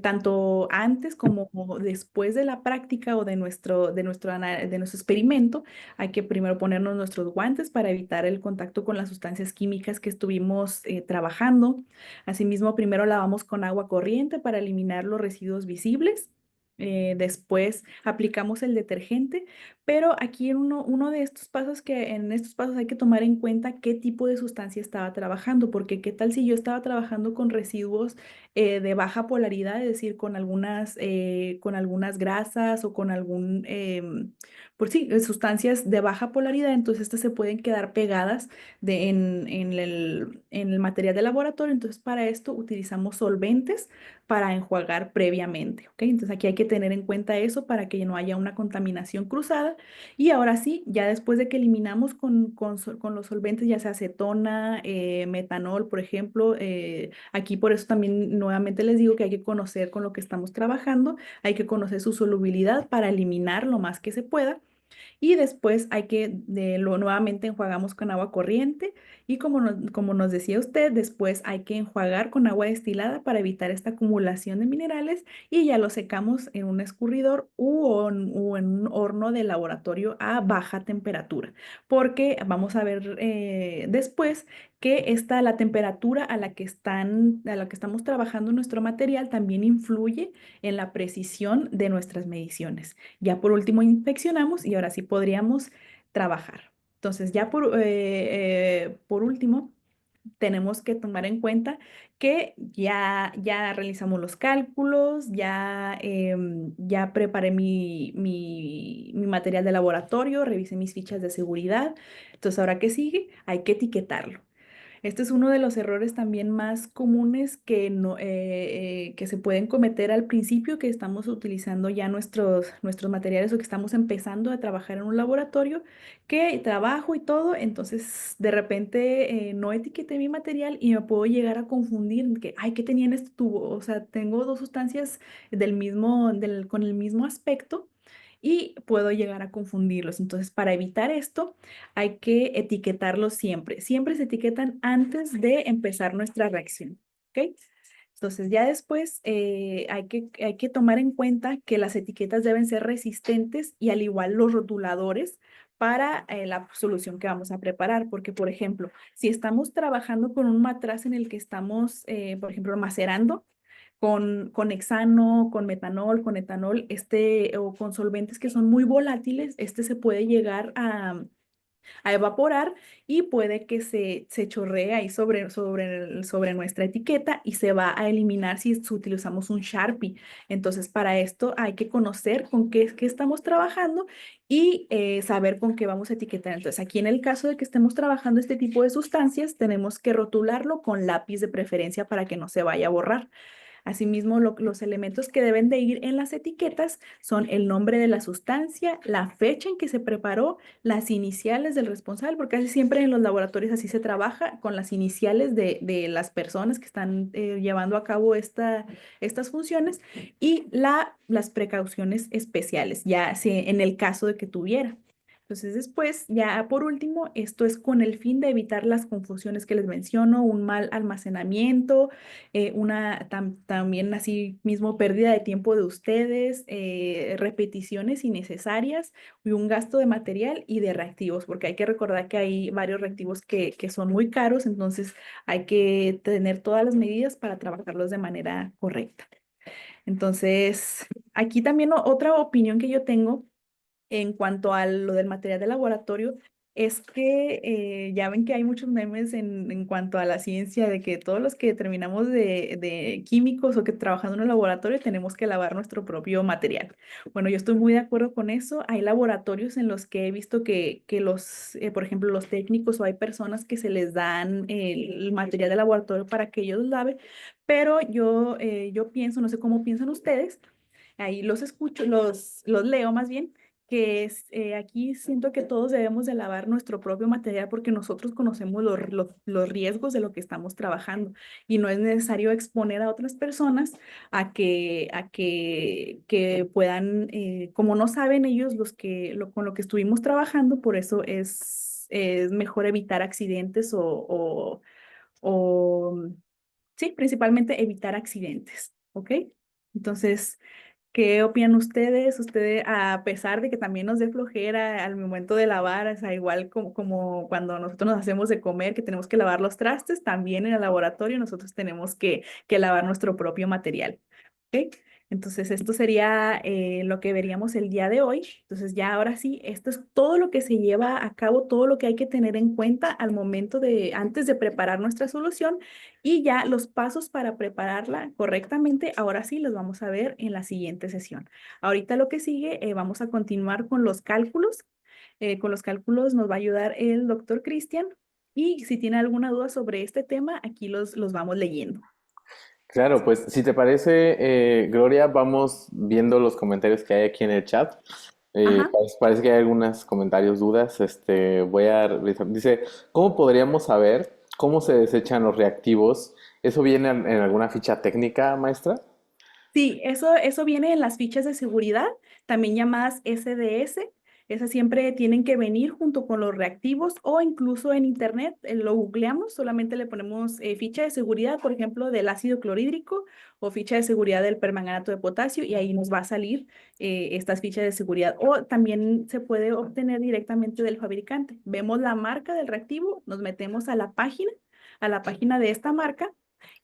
tanto antes como después de la práctica o de nuestro experimento, hay que primero ponernos nuestros guantes para evitar el contacto con las sustancias químicas que estuvimos trabajando. Asimismo, primero lavamos con agua corriente para eliminar los residuos visibles. Después aplicamos el detergente, pero aquí en uno de estos pasos en estos pasos hay que tomar en cuenta qué tipo de sustancia estaba trabajando, porque qué tal si yo estaba trabajando con residuos de baja polaridad, es decir, con algunas grasas o con por sí, sustancias de baja polaridad, entonces estas se pueden quedar pegadas en el material de laboratorio, entonces para esto utilizamos solventes para enjuagar previamente, ¿ok? Entonces aquí hay que tener en cuenta eso para que no haya una contaminación cruzada. Y ahora sí, ya después de que eliminamos con los solventes, ya sea acetona, metanol, por ejemplo, aquí por eso también nuevamente les digo que hay que conocer con lo que estamos trabajando, hay que conocer su solubilidad para eliminar lo más que se pueda. Y después lo nuevamente enjuagamos con agua corriente y como nos decía usted, después hay que enjuagar con agua destilada para evitar esta acumulación de minerales y ya lo secamos en un escurridor o en un horno de laboratorio a baja temperatura, porque vamos a ver después que la temperatura a la que estamos trabajando nuestro material también influye en la precisión de nuestras mediciones. Ya por último inspeccionamos y ahora sí podríamos trabajar. Entonces, ya por último, tenemos que tomar en cuenta que ya realizamos los cálculos, ya preparé mi material de laboratorio, revisé mis fichas de seguridad. Entonces, ahora qué sigue, hay que etiquetarlo. Este es uno de los errores también más comunes que se pueden cometer al principio que estamos utilizando ya nuestros materiales o que estamos empezando a trabajar en un laboratorio, que trabajo y todo, entonces de repente no etiqueté mi material y me puedo llegar a confundir en que, ay, ¿qué tenía en este tubo? O sea, tengo dos sustancias con el mismo aspecto y puedo llegar a confundirlos. Entonces, para evitar esto, hay que etiquetarlos siempre. Siempre se etiquetan antes de empezar nuestra reacción. ¿Ok? Entonces, ya después hay que tomar en cuenta que las etiquetas deben ser resistentes y al igual los rotuladores para la solución que vamos a preparar. Porque, por ejemplo, si estamos trabajando con un matraz en el que estamos, por ejemplo, macerando, con hexano, con metanol, con etanol, o con solventes que son muy volátiles, se puede llegar a evaporar y puede que se chorree ahí sobre nuestra etiqueta y se va a eliminar si utilizamos un Sharpie. Entonces, para esto hay que conocer qué estamos trabajando y saber con qué vamos a etiquetar. Entonces, aquí en el caso de que estemos trabajando este tipo de sustancias, tenemos que rotularlo con lápiz de preferencia para que no se vaya a borrar. Asimismo, los elementos que deben de ir en las etiquetas son el nombre de la sustancia, la fecha en que se preparó, las iniciales del responsable, porque casi siempre en los laboratorios así se trabaja con las iniciales de las personas que están llevando a cabo estas funciones y las precauciones especiales, ya en el caso de que tuviera. Entonces después, ya por último, esto es con el fin de evitar las confusiones que les menciono, un mal almacenamiento, también así mismo pérdida de tiempo de ustedes, repeticiones innecesarias y un gasto de material y de reactivos, porque hay que recordar que hay varios reactivos que son muy caros, entonces hay que tener todas las medidas para trabajarlos de manera correcta. Entonces, aquí también otra opinión que yo tengo en cuanto a lo del material de laboratorio Es que ya ven que hay muchos memes en cuanto a la ciencia, de que todos los que terminamos de químicos o que trabajando en un laboratorio tenemos que lavar nuestro propio material. Bueno, yo estoy muy de acuerdo con eso. Hay laboratorios en los que he visto que los, por ejemplo, los técnicos o hay personas que se les dan el material de laboratorio para que ellos laven, pero yo pienso, no sé cómo piensan ustedes, ahí los escucho, los leo más bien, que es, aquí siento que todos debemos de lavar nuestro propio material porque nosotros conocemos los riesgos de lo que estamos trabajando y no es necesario exponer a otras personas que puedan, como no saben ellos con lo que estuvimos trabajando, por eso es mejor evitar accidentes o sí, principalmente evitar accidentes, ¿ok? Entonces, ¿qué opinan ustedes? Ustedes, a pesar de que también nos dé flojera al momento de lavar, o sea, igual como cuando nosotros nos hacemos de comer, que tenemos que lavar los trastes, también en el laboratorio nosotros tenemos que lavar nuestro propio material. ¿Ok? Entonces, esto sería lo que veríamos el día de hoy. Entonces, ya ahora sí, esto es todo lo que se lleva a cabo, todo lo que hay que tener en cuenta al momento antes de preparar nuestra solución y ya los pasos para prepararla correctamente, ahora sí los vamos a ver en la siguiente sesión. Ahorita lo que sigue, vamos a continuar con los cálculos. Con los cálculos nos va a ayudar el doctor Cristian y si tiene alguna duda sobre este tema, aquí los vamos leyendo. Claro, pues si te parece, Gloria, vamos viendo los comentarios que hay aquí en el chat. Ajá. Parece que hay algunos comentarios, dudas. Voy a revisar. Dice, ¿cómo podríamos saber cómo se desechan los reactivos? ¿Eso viene en alguna ficha técnica, maestra? Sí, eso viene en las fichas de seguridad, también llamadas SDS. Esas siempre tienen que venir junto con los reactivos o incluso en internet lo googleamos, solamente le ponemos ficha de seguridad, por ejemplo, del ácido clorhídrico o ficha de seguridad del permanganato de potasio y ahí nos va a salir estas fichas de seguridad. O también se puede obtener directamente del fabricante. Vemos la marca del reactivo, nos metemos a la página de esta marca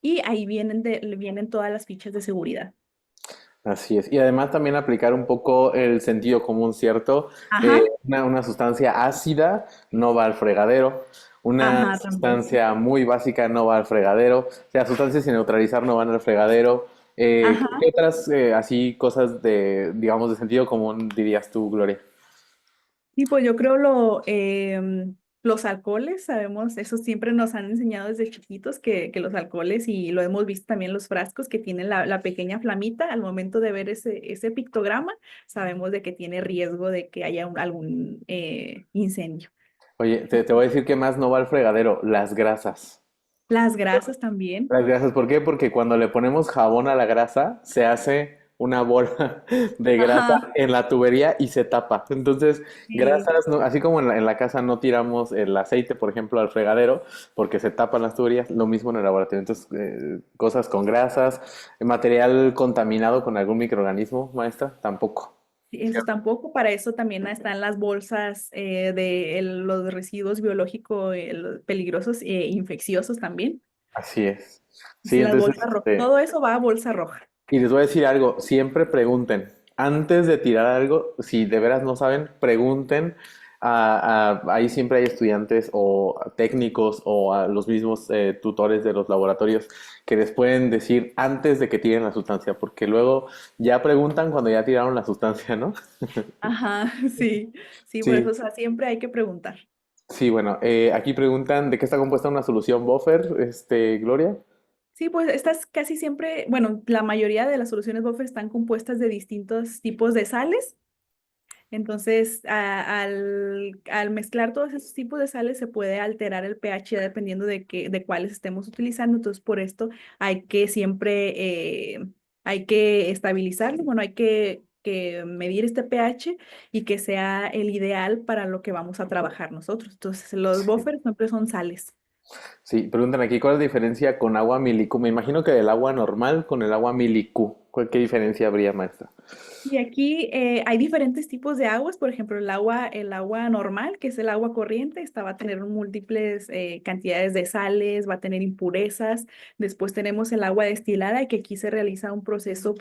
y ahí vienen todas las fichas de seguridad. Así es. Y además también aplicar un poco el sentido común, ¿cierto? Ajá, Una sustancia ácida no va al fregadero. Una ajá, también. sustancia muy básica no va al fregadero. O sea, sustancias sin neutralizar no van al fregadero. Ajá. ¿Qué otras así cosas de, digamos, de sentido común dirías tú, Gloria? Y pues yo creo los alcoholes, sabemos, eso siempre nos han enseñado desde chiquitos que los alcoholes, y lo hemos visto también los frascos que tienen la pequeña flamita, al momento de ver ese pictograma, sabemos de que tiene riesgo de que haya algún incendio. Oye, te voy a decir que más no va al fregadero, las grasas. Las grasas también. Las grasas, ¿por qué? Porque cuando le ponemos jabón a la grasa, se hace una bola de grasa Ajá. en la tubería y se tapa. Entonces, Sí. grasas, así como en la casa no tiramos el aceite, por ejemplo, al fregadero, porque se tapan las tuberías, lo mismo en el laboratorio. Entonces, cosas con grasas, material contaminado con algún microorganismo, maestra, tampoco. Sí, eso tampoco, para eso también están las bolsas los residuos biológicos peligrosos e infecciosos también. Así es. Sí, Sí, las entonces, bolsas rojas. Todo eso va a bolsa roja. y les voy a decir algo, siempre pregunten. Antes de tirar algo, si de veras no saben, pregunten. Ahí siempre hay estudiantes o técnicos o a los mismos tutores de los laboratorios que les pueden decir antes de que tiren la sustancia, porque luego ya preguntan cuando ya tiraron la sustancia, ¿no? Ajá, sí, sí, por eso, Sí, o sea, siempre hay que preguntar. sí, bueno, aquí preguntan de qué está compuesta una solución buffer, Gloria. Sí, pues estas casi siempre, bueno, la mayoría de las soluciones buffer están compuestas de distintos tipos de sales. Entonces, al mezclar todos esos tipos de sales se puede alterar el pH ya dependiendo de cuáles estemos utilizando. Entonces, por esto hay que siempre, hay que estabilizarlo, bueno, hay que medir este pH y que sea el ideal para lo que vamos a trabajar nosotros. Entonces, los buffers siempre son sales. Sí, preguntan aquí, ¿cuál es la diferencia con agua milicu? Me imagino que del agua normal con el agua milicu. ¿Qué diferencia habría, maestra? Y aquí hay diferentes tipos de aguas, por ejemplo, el agua normal, que es el agua corriente, esta va a tener múltiples cantidades de sales, va a tener impurezas. Después tenemos el agua destilada, que aquí se realiza un proceso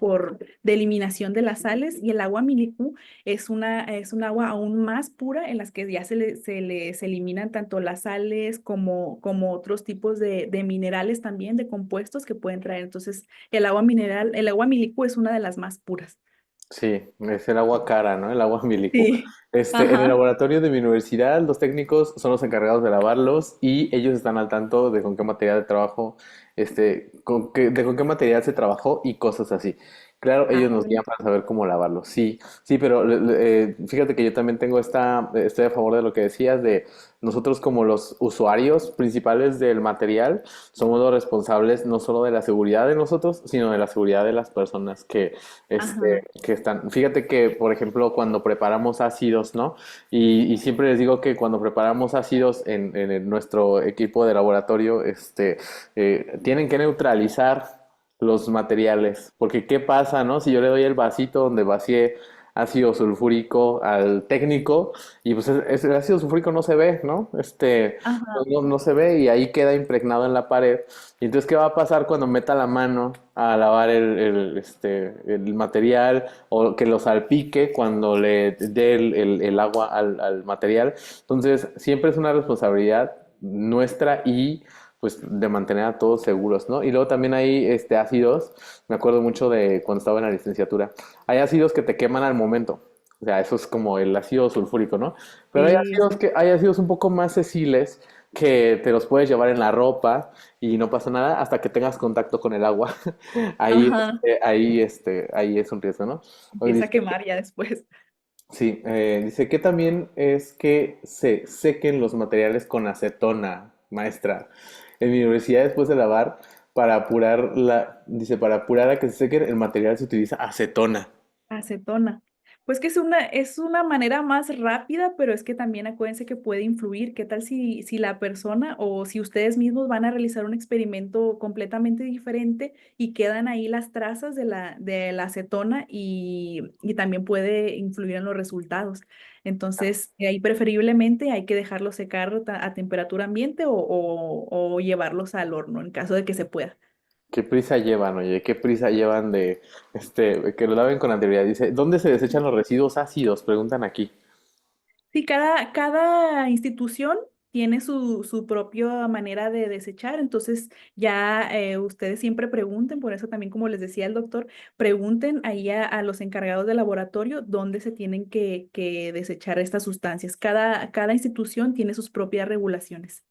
de eliminación de las sales. Y el agua milicú es un agua aún más pura en las que ya se eliminan tanto las sales como otros tipos de minerales también, de compuestos que pueden traer. Entonces, el agua milicú es una de las más puras. Sí, es el agua cara, ¿no? El agua Milicu. Sí, En el ajá, laboratorio de mi universidad, los técnicos son los encargados de lavarlos y ellos están al tanto de con qué material de trabajo, de con qué material se trabajó y cosas así. Claro, ellos nos guían para saber cómo lavarlos. Sí, sí, pero fíjate que yo también tengo estoy a favor de lo que decías de nosotros como los usuarios principales del material, somos los responsables no solo de la seguridad de nosotros, sino de la seguridad de las personas ajá, que están. Fíjate que, por ejemplo, cuando preparamos ácidos, ¿no? Y siempre les digo que cuando preparamos ácidos nuestro equipo de laboratorio, tienen que neutralizar los materiales. Porque, ¿qué pasa, no? Si yo le doy el vasito donde vacié ácido sulfúrico al técnico y pues el ácido sulfúrico no se ve, ¿no? ajá. No se ve y ahí queda impregnado en la pared. Y entonces, ¿qué va a pasar cuando meta la mano a lavar el material o que lo salpique cuando le dé el agua al material? Entonces, siempre es una responsabilidad nuestra y pues de mantener a todos seguros, ¿no? Y luego también hay ácidos, me acuerdo mucho de cuando estaba en la licenciatura, hay ácidos que te queman al momento. O sea, eso es como el ácido sulfúrico, ¿no? Pero Sí, sí. hay ácidos un poco más sensibles que te los puedes llevar en la ropa y no pasa nada hasta que tengas contacto con el agua. Ahí, Ajá. ahí es un riesgo, ¿no? Oye, Empieza a quemar ya después. sí, dice que también es que se sequen los materiales con acetona, maestra. En mi universidad, después de lavar, dice, para apurar a que se sequen, el material se utiliza acetona. Acetona. Pues que es una manera más rápida, pero es que también acuérdense que puede influir. ¿Qué tal si la persona o si ustedes mismos van a realizar un experimento completamente diferente y quedan ahí las trazas de la acetona y también puede influir en los resultados? Entonces, ahí preferiblemente hay que dejarlos secar a temperatura ambiente o llevarlos al horno en caso de que se pueda. ¿Qué prisa llevan, oye? ¿Qué prisa llevan que lo laven con anterioridad? Dice, ¿dónde se desechan los residuos ácidos? Preguntan aquí. Sí, cada institución tiene su propia manera de desechar, entonces ya ustedes siempre pregunten, por eso también como les decía el doctor, pregunten ahí a los encargados del laboratorio dónde se tienen que desechar estas sustancias. Cada institución tiene sus propias regulaciones.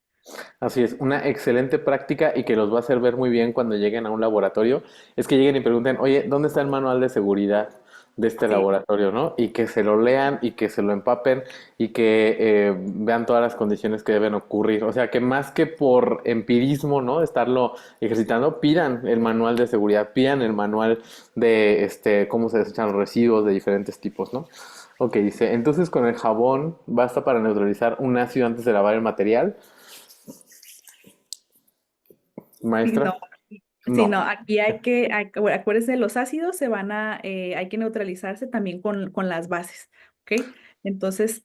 Así es, una excelente práctica y que los va a hacer ver muy bien cuando lleguen a un laboratorio, es que lleguen y pregunten, oye, ¿dónde está el manual de seguridad de este Sí. laboratorio, no? Y que se lo lean y que se lo empapen y que vean todas las condiciones que deben ocurrir. O sea, que más que por empirismo, ¿no? Estarlo ejercitando, pidan el manual de seguridad, pidan el manual de cómo se desechan los residuos de diferentes tipos, ¿no? Ok, dice, entonces con el jabón basta para neutralizar un ácido antes de lavar el material. Sí, Maestra, no, sí, no. no, aquí acuérdense, los ácidos hay que neutralizarse también con las bases, ¿ok? Entonces,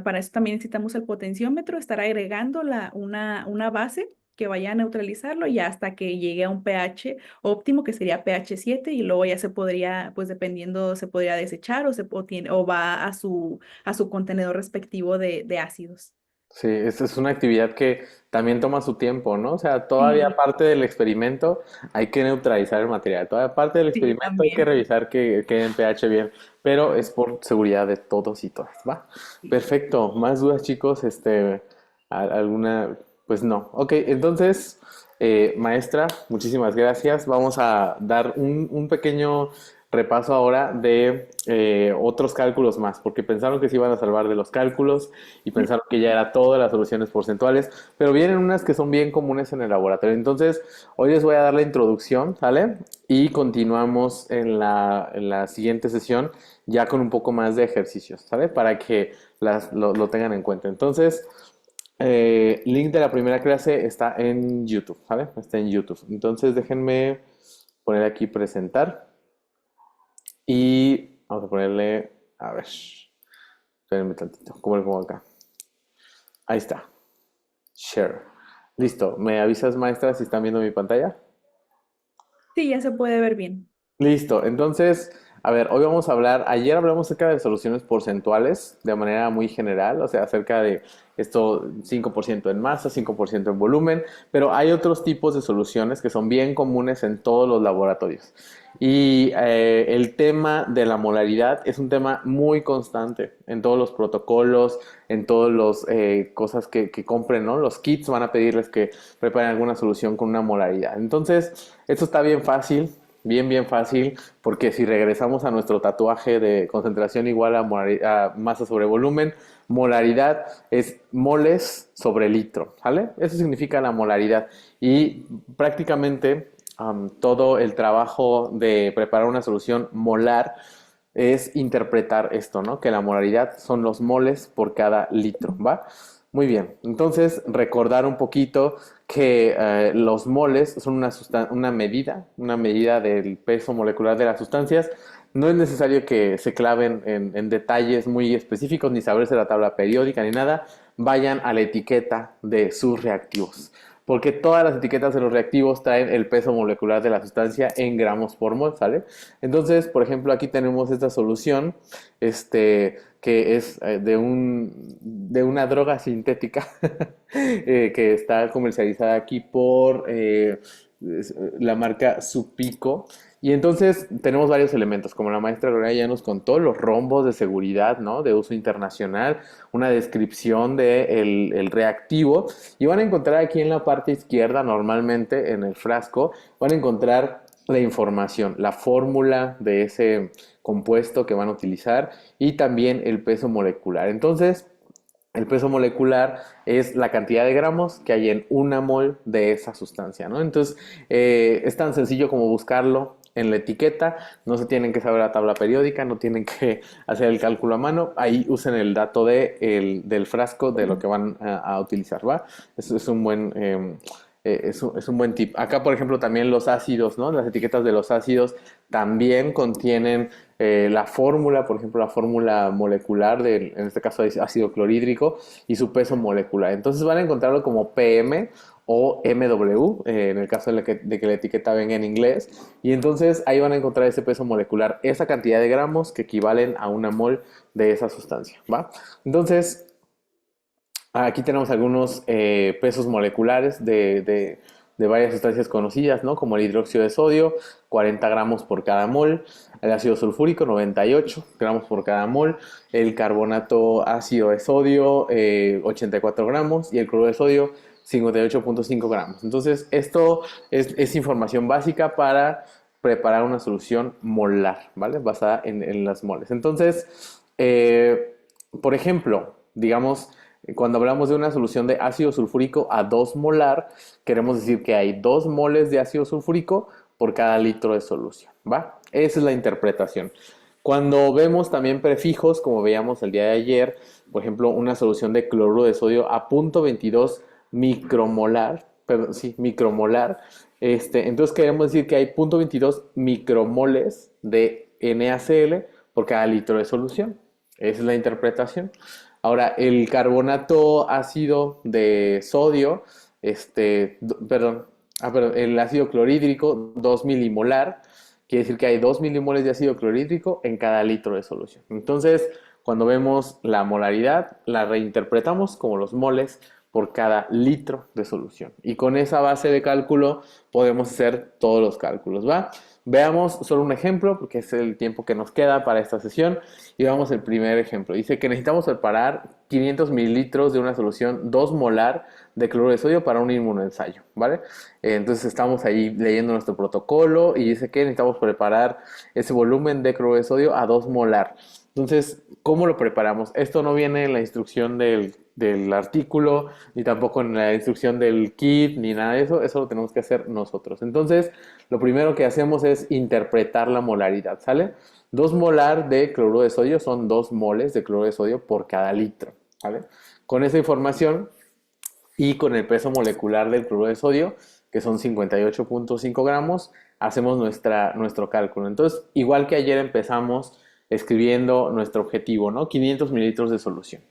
para eso también necesitamos el potenciómetro, estar agregando una base que vaya a neutralizarlo y hasta que llegue a un pH óptimo, que sería pH 7 y luego ya se podría, pues dependiendo, se podría desechar o va a su contenedor respectivo de ácidos. Sí, esta es una actividad que también toma su tiempo, ¿no? O sea, todavía Sí, parte del experimento hay que neutralizar el material. Todavía parte del sí, experimento hay que también. revisar que quede en pH bien, pero es por seguridad de todos y todas, ¿va? Perfecto. ¿Más dudas, chicos? ¿Alguna? Pues no. Ok, entonces, maestra, muchísimas gracias. Vamos a dar un pequeño repaso ahora de otros cálculos más, porque pensaron que se iban a salvar de los cálculos y pensaron que ya era todo las soluciones porcentuales, pero vienen unas que son bien comunes en el laboratorio. Entonces, hoy les voy a dar la introducción, ¿sale? Y continuamos en la siguiente sesión ya con un poco más de ejercicios, ¿sale? Para que lo tengan en cuenta. Entonces, link de la primera clase está en YouTube, ¿vale? Está en YouTube. Entonces, déjenme poner aquí presentar. Y vamos a ponerle, a ver, espérenme tantito, ¿cómo le pongo acá? Ahí está, share. Listo, ¿me avisas, maestra, si están viendo mi pantalla? Sí, ya se puede ver bien. Listo, entonces, a ver, hoy vamos a hablar, ayer hablamos acerca de soluciones porcentuales de manera muy general, o sea, acerca de esto 5% en masa, 5% en volumen, pero hay otros tipos de soluciones que son bien comunes en todos los laboratorios. Y el tema de la molaridad es un tema muy constante en todos los protocolos, en todas las cosas que compren, ¿no? Los kits van a pedirles que preparen alguna solución con una molaridad. Entonces, esto está bien fácil, bien fácil, porque si regresamos a nuestro tatuaje de concentración igual a masa sobre volumen, molaridad es moles sobre litro, ¿vale? Eso significa la molaridad. Y prácticamente todo el trabajo de preparar una solución molar es interpretar esto, ¿no? Que la molaridad son los moles por cada litro, ¿va? Muy bien, entonces recordar un poquito que los moles son una medida del peso molecular de las sustancias. No es necesario que se claven en detalles muy específicos, ni saberse la tabla periódica, ni nada. Vayan a la etiqueta de sus reactivos, porque todas las etiquetas de los reactivos traen el peso molecular de la sustancia en gramos por mol, ¿sale? Entonces, por ejemplo, aquí tenemos esta solución, que es de una droga sintética que está comercializada aquí por la marca Supico. Y entonces tenemos varios elementos, como la maestra Gloria ya nos contó, los rombos de seguridad, ¿no? De uso internacional, una descripción del el reactivo. Y van a encontrar aquí en la parte izquierda, normalmente en el frasco, van a encontrar la información, la fórmula de ese compuesto que van a utilizar y también el peso molecular. Entonces, el peso molecular es la cantidad de gramos que hay en una mol de esa sustancia, ¿no? Entonces, es tan sencillo como buscarlo en la etiqueta, no se tienen que saber la tabla periódica, no tienen que hacer el cálculo a mano, ahí usen el dato del frasco de lo que van a utilizar, ¿va? Eso es un buen... es un buen tip. Acá, por ejemplo, también los ácidos, ¿no? Las etiquetas de los ácidos también contienen la fórmula, por ejemplo, la fórmula molecular del, en este caso, ácido clorhídrico y su peso molecular. Entonces van a encontrarlo como PM o MW, en el caso de que la etiqueta venga en inglés. Y entonces ahí van a encontrar ese peso molecular, esa cantidad de gramos que equivalen a una mol de esa sustancia, ¿va? Entonces, aquí tenemos algunos pesos moleculares de varias sustancias conocidas, ¿no? Como el hidróxido de sodio, 40 gramos por cada mol, el ácido sulfúrico, 98 gramos por cada mol, el carbonato ácido de sodio, 84 gramos, y el cloruro de sodio, 58,5 gramos. Entonces, esto es información básica para preparar una solución molar, ¿vale? Basada en las moles. Entonces, por ejemplo, digamos, cuando hablamos de una solución de ácido sulfúrico a 2 molar, queremos decir que hay 2 moles de ácido sulfúrico por cada litro de solución, ¿va? Esa es la interpretación. Cuando vemos también prefijos, como veíamos el día de ayer, por ejemplo, una solución de cloruro de sodio a 0,22 micromolar, perdón, sí, micromolar, entonces queremos decir que hay 0,22 micromoles de NaCl por cada litro de solución. Esa es la interpretación. Ahora, el carbonato ácido de sodio, perdón, el ácido clorhídrico, 2 milimolar, quiere decir que hay 2 milimoles de ácido clorhídrico en cada litro de solución. Entonces, cuando vemos la molaridad, la reinterpretamos como los moles por cada litro de solución. Y con esa base de cálculo podemos hacer todos los cálculos, ¿va? Veamos solo un ejemplo, porque es el tiempo que nos queda para esta sesión. Y vamos al primer ejemplo. Dice que necesitamos preparar 500 mililitros de una solución 2 molar de cloruro de sodio para un inmunoensayo, ¿vale? Entonces estamos ahí leyendo nuestro protocolo y dice que necesitamos preparar ese volumen de cloruro de sodio a 2 molar. Entonces, ¿cómo lo preparamos? Esto no viene en la instrucción del artículo, ni tampoco en la instrucción del kit, ni nada de eso. Eso lo tenemos que hacer nosotros. Entonces, lo primero que hacemos es interpretar la molaridad, ¿sale? 2 molar de cloruro de sodio son 2 moles de cloruro de sodio por cada litro, ¿vale? Con esa información y con el peso molecular del cloruro de sodio, que son 58,5 gramos, hacemos nuestro cálculo. Entonces, igual que ayer empezamos escribiendo nuestro objetivo, ¿no? 500 mililitros de solución.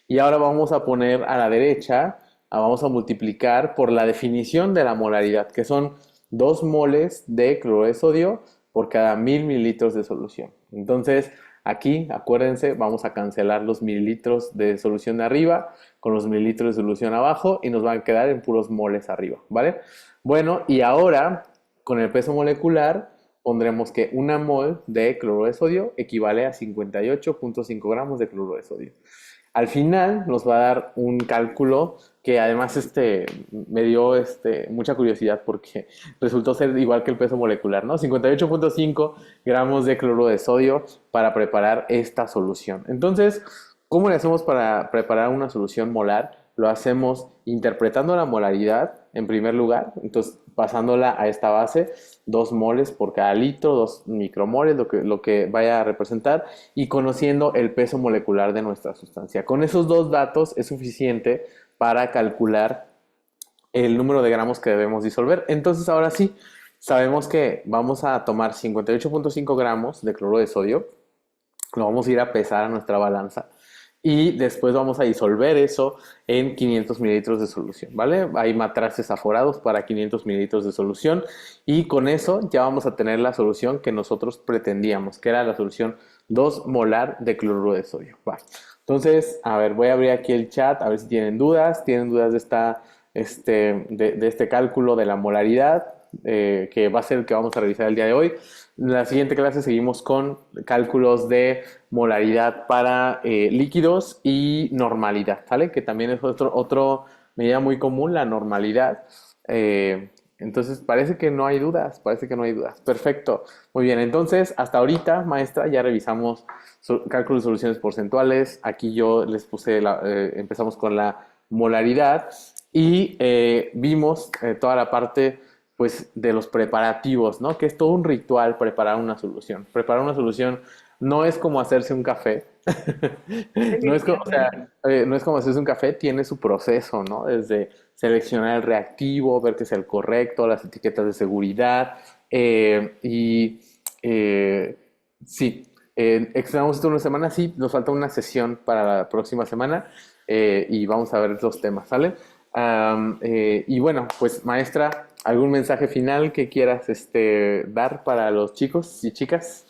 Y ahora vamos a poner a la derecha, vamos a multiplicar por la definición de la molaridad, que son 2 moles de cloruro de sodio por cada 1000 mililitros de solución. Entonces, aquí, acuérdense, vamos a cancelar los mililitros de solución de arriba con los mililitros de solución abajo y nos van a quedar en puros moles arriba, ¿vale? Bueno, y ahora, con el peso molecular, pondremos que una mol de cloruro de sodio equivale a 58.5 gramos de cloruro de sodio. Al final nos va a dar un cálculo que además me dio mucha curiosidad porque resultó ser igual que el peso molecular, ¿no? 58.5 gramos de cloruro de sodio para preparar esta solución. Entonces, ¿cómo le hacemos para preparar una solución molar? Lo hacemos interpretando la molaridad en primer lugar, entonces pasándola a esta base, 2 moles por cada litro, 2 micromoles, lo que vaya a representar, y conociendo el peso molecular de nuestra sustancia. Con esos 2 datos es suficiente para calcular el número de gramos que debemos disolver. Entonces ahora sí, sabemos que vamos a tomar 58.5 gramos de cloruro de sodio, lo vamos a ir a pesar a nuestra balanza y después vamos a disolver eso en 500 mililitros de solución, ¿vale? Hay matraces aforados para 500 mililitros de solución y con eso ya vamos a tener la solución que nosotros pretendíamos, que era la solución 2 molar de cloruro de sodio. Va. Entonces, a ver, voy a abrir aquí el chat a ver si tienen dudas de este cálculo de la molaridad, que va a ser el que vamos a revisar el día de hoy. En la siguiente clase seguimos con cálculos de molaridad para líquidos y normalidad, ¿vale? Que también es otro medida muy común, la normalidad. Entonces parece que no hay dudas, Perfecto. Muy bien, entonces hasta ahorita, maestra, ya revisamos cálculos de soluciones porcentuales. Aquí yo les puse, empezamos con la molaridad y vimos toda la parte pues de los preparativos, ¿no? Que es todo un ritual preparar una solución. Preparar una solución no es como hacerse un café. No es como, o sea, Definitivamente. no es como hacerse un café, tiene su proceso, ¿no? Desde seleccionar el reactivo, ver que sea el correcto, las etiquetas de seguridad, y sí, extrañamos esto una semana, sí, nos falta una sesión para la próxima semana, y vamos a ver los temas, ¿sale? Y bueno, pues maestra, ¿algún mensaje final que quieras dar para los chicos y chicas?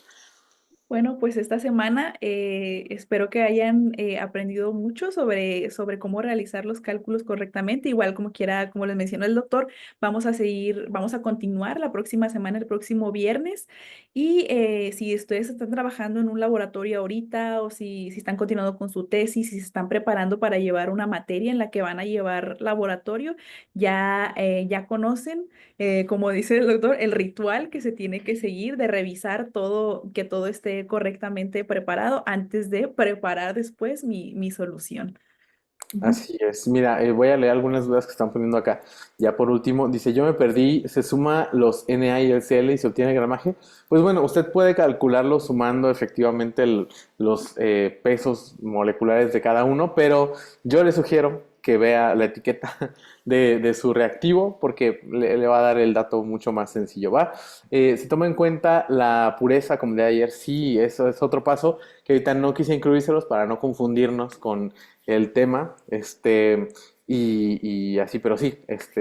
Bueno, pues esta semana espero que hayan aprendido mucho sobre cómo realizar los cálculos correctamente. Igual como quiera, como les mencionó el doctor, vamos a continuar la próxima semana, el próximo viernes. Y si ustedes están trabajando en un laboratorio ahorita o si están continuando con su tesis, si se están preparando para llevar una materia en la que van a llevar laboratorio, ya conocen como dice el doctor, el ritual que se tiene que seguir de revisar todo, que todo esté correctamente preparado antes de preparar después mi solución. Ujú. Así es. Mira, voy a leer algunas dudas que están poniendo acá. Ya por último, dice, yo me perdí, ¿se suma los Na y el Cl y se obtiene el gramaje? Pues bueno, usted puede calcularlo sumando efectivamente los pesos moleculares de cada uno, pero yo le sugiero que vea la etiqueta de su reactivo porque le va a dar el dato mucho más sencillo, ¿va? Se toma en cuenta la pureza, como de ayer, sí, eso es otro paso que ahorita no quise incluírselos para no confundirnos con el tema, y así, pero sí,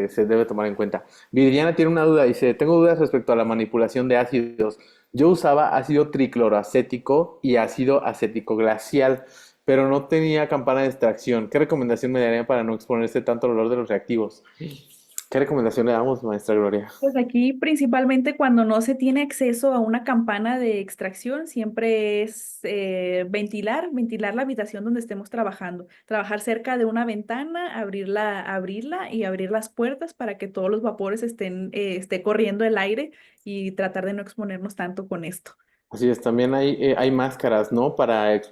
se debe tomar en cuenta. Viridiana tiene una duda, dice, tengo dudas respecto a la manipulación de ácidos. Yo usaba ácido tricloroacético y ácido acético glacial, pero no tenía campana de extracción. ¿Qué recomendación me daría para no exponerse tanto al olor de los reactivos? ¿Qué recomendación le damos, maestra Gloria? Pues aquí principalmente cuando no se tiene acceso a una campana de extracción, siempre es ventilar la habitación donde estemos trabajando. Trabajar cerca de una ventana, abrirla y abrir las puertas para que todos los vapores esté corriendo el aire y tratar de no exponernos tanto con esto. Así es, también hay máscaras, ¿no? Para Sí.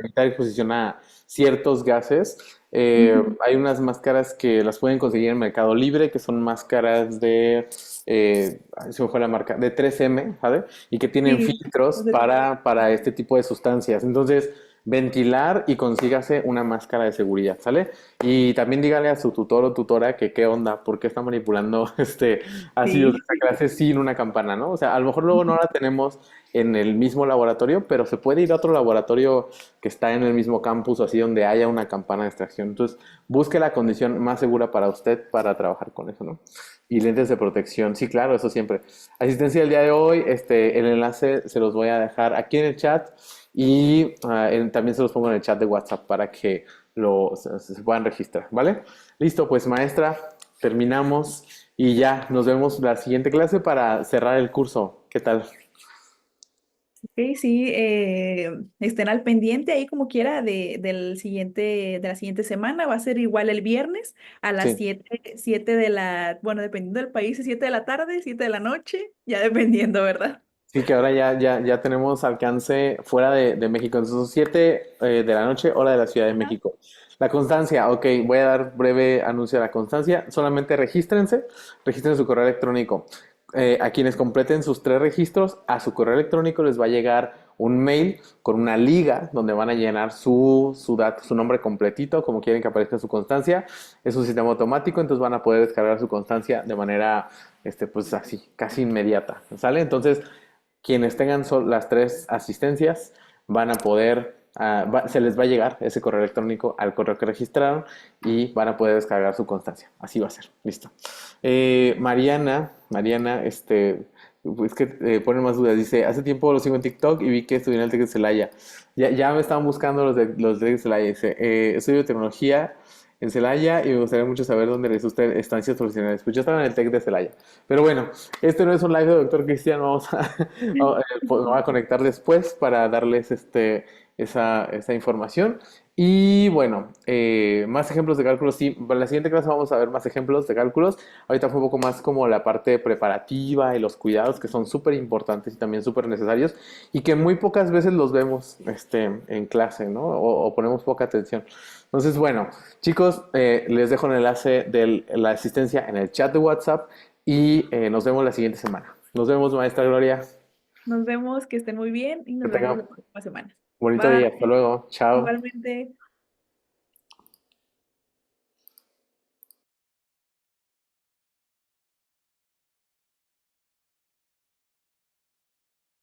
evitar exposición a ciertos gases. Ujú. Hay unas máscaras que las pueden conseguir en Mercado Libre, que son máscaras ay, se me fue la marca, de 3M, ¿vale? Y que tienen Sí, filtros entonces, para este tipo de sustancias. Entonces, ventilar y consígase una máscara de seguridad, ¿sale? Y también dígale a su tutor o tutora que qué onda, por qué está manipulando ácidos de Sí. esta clase sin una campana, ¿no? O sea, a lo mejor luego no la tenemos en el mismo laboratorio, pero se puede ir a otro laboratorio que está en el mismo campus o así donde haya una campana de extracción. Entonces, busque la condición más segura para usted para trabajar con eso, ¿no? Y lentes de protección, sí, claro, eso siempre. Asistencia del día de hoy, el enlace se los voy a dejar aquí en el chat y también se los pongo en el chat de WhatsApp para que se puedan registrar, ¿vale? Listo, pues maestra, terminamos y ya nos vemos la siguiente clase para cerrar el curso. ¿Qué tal? Ok, sí, estén al pendiente ahí como quiera de la siguiente semana. Va a ser igual el viernes a las Sí. 7 de bueno, dependiendo del país, 7 de la tarde, 7 de la noche, ya dependiendo, ¿verdad? Sí, que ahora ya tenemos alcance fuera de México. Entonces, son 7 de la noche, hora de la Ciudad de Ajá. México. La constancia, ok, voy a dar breve anuncio de la constancia. Solamente registren su correo electrónico. A quienes completen sus 3 registros, a su correo electrónico les va a llegar un mail con una liga donde van a llenar su nombre completito, como quieren que aparezca en su constancia. Es un sistema automático, entonces van a poder descargar su constancia de manera, pues así, casi inmediata. ¿Sale? Entonces, quienes tengan las 3 asistencias van a poder, se les va a llegar ese correo electrónico al correo que registraron y van a poder descargar su constancia. Así va a ser. Listo. Mariana, es que pone más dudas. Dice, hace tiempo lo sigo en TikTok y vi que estudié en el TEC de Celaya. Ya me estaban buscando los de Celaya. Dice, estudio tecnología en Celaya y me gustaría mucho saber dónde les usted estancias profesionales. Pues yo estaba en el TEC de Celaya. Pero bueno, este no es un live de Doctor Cristian, pues, me voy a conectar después para darles esa información. Y bueno, más ejemplos de cálculos. Sí, para la siguiente clase vamos a ver más ejemplos de cálculos. Ahorita fue un poco más como la parte preparativa y los cuidados que son súper importantes y también súper necesarios y que muy pocas veces los vemos en clase, ¿no? O ponemos poca atención. Entonces, bueno, chicos, les dejo el enlace de la asistencia en el chat de WhatsApp y nos vemos la siguiente semana. Nos vemos, maestra Gloria. Nos vemos, que estén muy bien y Que nos vemos tengan la próxima semana. bonito día. Hasta Bye. luego. Chao. Igualmente.